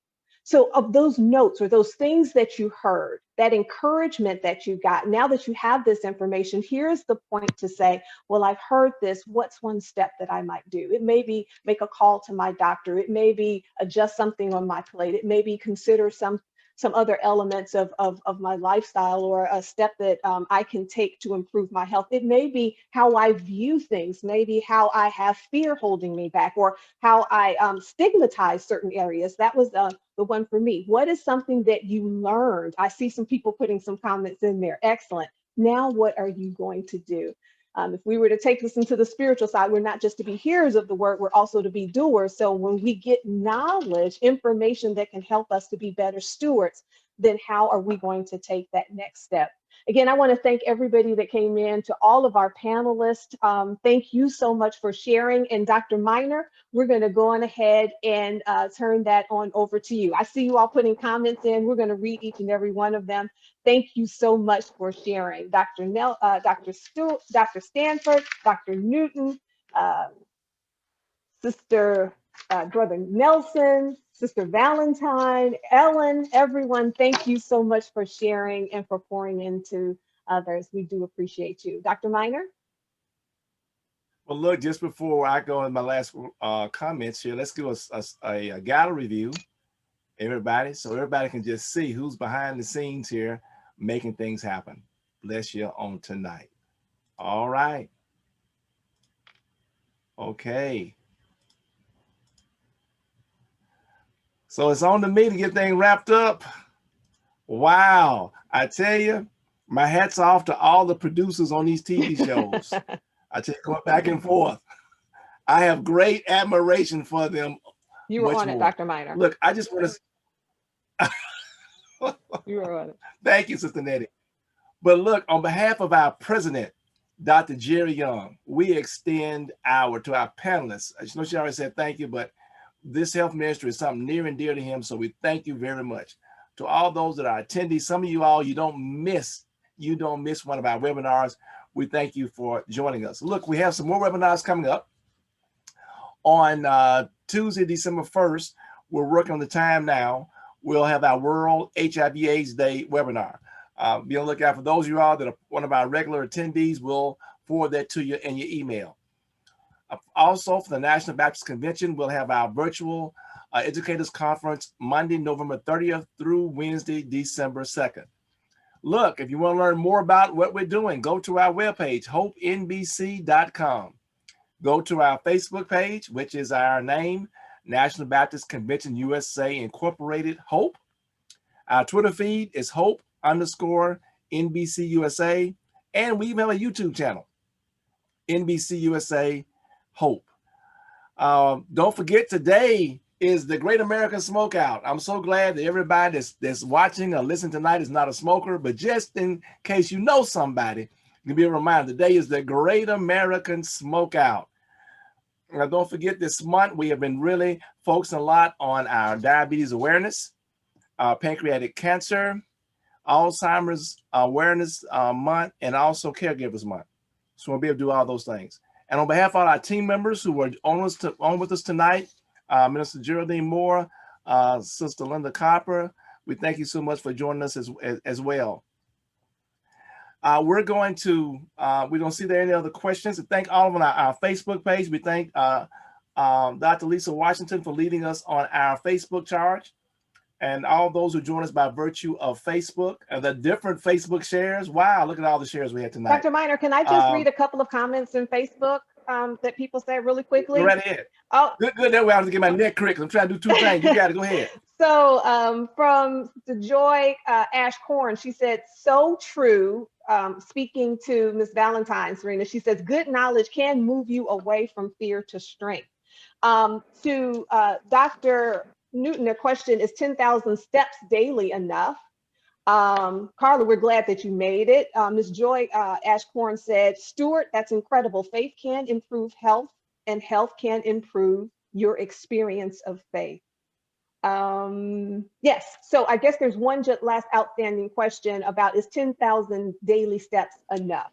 So of those notes or those things that you heard, that encouragement that you got, now that you have this information, here's the point to say, well, I've heard this, what's one step that I might do? It may be make a call to my doctor. It may be adjust something on my plate. It may be consider some other elements of my lifestyle, or a step that I can take to improve my health. It may be how I view things, maybe how I have fear holding me back, or how I stigmatize certain areas. That was the one for me. What is something that you learned? I see some people putting some comments in there. Excellent. Now, what are you going to do? If we were to take this into the spiritual side, we're not just to be hearers of the word, we're also to be doers. So when we get knowledge, information that can help us to be better stewards, then how are we going to take that next step? Again, I want to thank everybody that came in, to all of our panelists. Thank you so much for sharing. And Dr. Miner, we're going to go on ahead and turn that on over to you. I see you all putting comments in. We're going to read each and every one of them. Thank you so much for sharing. Dr. Stanford, Dr. Newton, Brother Nelson, Sister Valentine, Ellen, everyone, thank you so much for sharing and for pouring into others. We do appreciate you. Dr. Miner? Well, look, just before I go in my last comments here, let's give us a gallery view, everybody, so everybody can just see who's behind the scenes here making things happen. Bless you on tonight. All right. Okay. So it's on to me to get things wrapped up. Wow. I tell you, my hat's off to all the producers on these TV shows. I tell you, going back and forth. I have great admiration for them. You were on it, Dr. Miner. Look, I just want to. You were on it. Thank you, Sister Nettie. But look, on behalf of our president, Dr. Jerry Young, we extend to our panelists. I know she already said thank you, but this health ministry is something near and dear to him. So we thank you very much. To all those that are attendees, some of you all, you don't miss one of our webinars. We thank you for joining us. Look, we have some more webinars coming up. On Tuesday, December 1st, we're working on the time now. We'll have our World HIV/AIDS Day webinar. Be on the lookout for those of you all that are one of our regular attendees. We'll forward that to you in your email. Also, for the National Baptist Convention, we'll have our virtual educators conference Monday, November 30th through Wednesday, December 2nd. Look, if you want to learn more about what we're doing, go to our webpage, hopenbc.com. Go to our Facebook page, which is our name, National Baptist Convention USA Incorporated, HOPE. Our Twitter feed is HOPE_NBCUSA. And we even have a YouTube channel, NBCUSA HOPE. Don't forget, today is the Great American Smokeout. I'm so glad that everybody that's watching or listening tonight is not a smoker, but just in case you know somebody, you can be a reminder, today is the Great American Smokeout. Now, don't forget, this month we have been really focusing a lot on our diabetes awareness, pancreatic cancer, Alzheimer's awareness month, and also caregivers month. So we'll be able to do all those things. And on behalf of all our team members who are on with us tonight, Minister Geraldine Moore, Sister Linda Copper, we thank you so much for joining us as well. We're going to, we don't see there any other questions. Thank all of them on our Facebook page. We thank Dr. Lisa Washington for leading us on our Facebook charge. and all those who join us by virtue of Facebook and the different Facebook shares. Wow, look at all the shares we had tonight. Dr. Minor, can I just read a couple of comments in Facebook that people said really quickly? Go right ahead. Oh, good. That way I have to get my neck correct. I'm trying to do two things. You got to go ahead. So from the Joy Ashcorn, she said, so true. Speaking to Ms. Valentine, Serena, she says, good knowledge can move you away from fear to strength. To Dr. Newton, a question, is 10,000 steps daily enough? Carla, we're glad that you made it. Ms. Joy Ashcorn said, Stuart, that's incredible. Faith can improve health, and health can improve your experience of faith. Yes, so I guess there's one last outstanding question about, is 10,000 daily steps enough?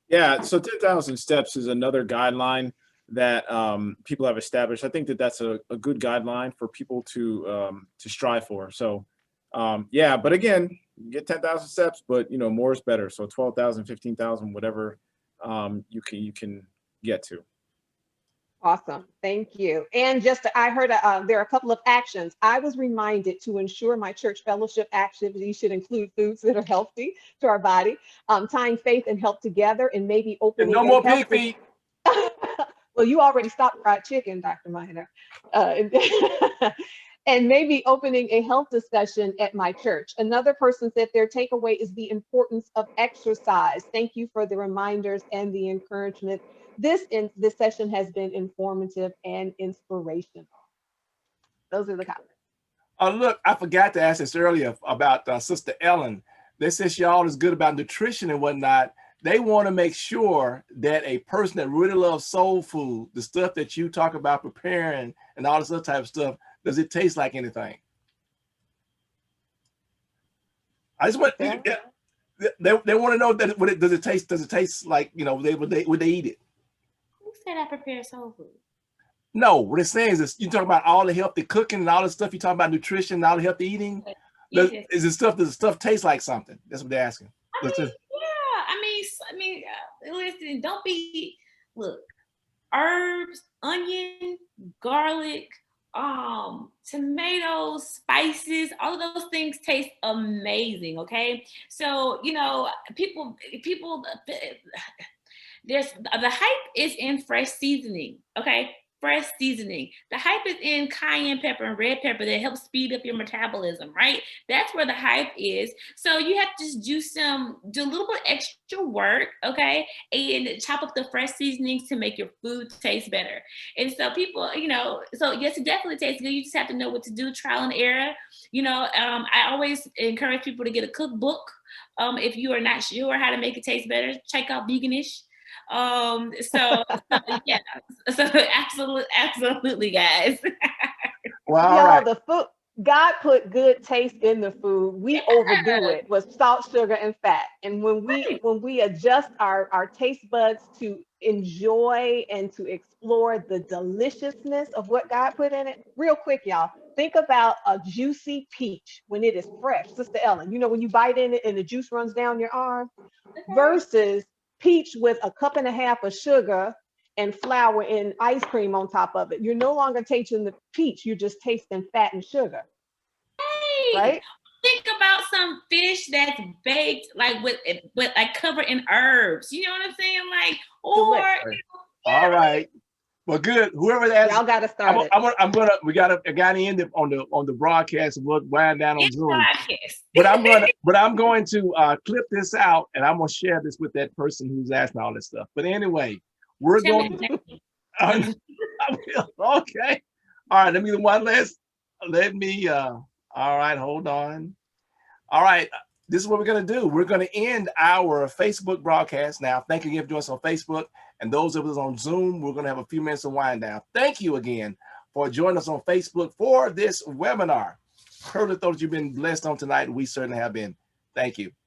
Yeah, so 10,000 steps is another guideline that people have established. I think that that's a good guideline for people to strive for. So yeah, but again, you get 10,000 steps, but you know, more is better. So 12,000, 15,000, whatever you can get to. Awesome, thank you. And just, I heard there are a couple of actions. I was reminded to ensure my church fellowship activities should include foods that are healthy to our body, tying faith and health together, and maybe opening no more pig feet. Well, you already stopped fried chicken, Dr. Minor. And maybe opening a health discussion at my church. Another person said their takeaway is the importance of exercise. Thank you for the reminders and the encouragement. This session has been informative and inspirational. Those are the comments. Look, I forgot to ask this earlier about Sister Ellen. They said she always good about nutrition and whatnot. They want to make sure that a person that really loves soul food, the stuff that you talk about preparing and all this other type of stuff, does it taste like anything? I just want they want to know that does it taste like, you know, would they eat it? Who said I prepare soul food? No, what it's saying is you talk about all the healthy cooking and all the stuff. You talk about nutrition and all the healthy eating. Yes. Does the stuff taste like something? That's what they're asking. Listen, look, herbs, onion, garlic, tomatoes, spices, all of those things taste amazing. Okay. So, you know, people, the hype is in fresh seasoning. Okay. Fresh seasoning. The hype is in cayenne pepper and red pepper that helps speed up your metabolism, right? That's where the hype is. So you have to just do a little bit extra work, okay? And chop up the fresh seasonings to make your food taste better. And so people, you know, so yes, it definitely tastes good. You just have to know what to do, trial and error. You know, I always encourage people to get a cookbook. If you are not sure how to make it taste better, check out Veganish. Yeah, so absolutely, guys. Well, y'all, right. the food, God put good taste in the food. We overdo it with salt, sugar, and fat. And when we adjust our taste buds to enjoy and to explore the deliciousness of what God put in it, real quick, y'all, think about a juicy peach when it is fresh. Sister Ellen, you know, when you bite in it and the juice runs down your arm, versus peach with a cup and a half of sugar and flour and ice cream on top of it. You're no longer tasting the peach, you're just tasting fat and sugar. Hey, right? Think about some fish that's baked like with like covered in herbs. You know what I'm saying? Like, or all right. Well, good. Whoever that y'all got to start we got to end it on the broadcast and we'll wind down on Zoom. But I'm going to clip this out and I'm going to share this with that person who's asking all this stuff. But anyway, we're going to okay. All right, all right, hold on. All right, this is what we're going to do. We're going to end our Facebook broadcast now. Thank you again for joining us on Facebook. And those of us on Zoom, we're going to have a few minutes to wind down. Thank you again for joining us on Facebook for this webinar. Heard the thought you've been blessed on tonight. We certainly have been. Thank you.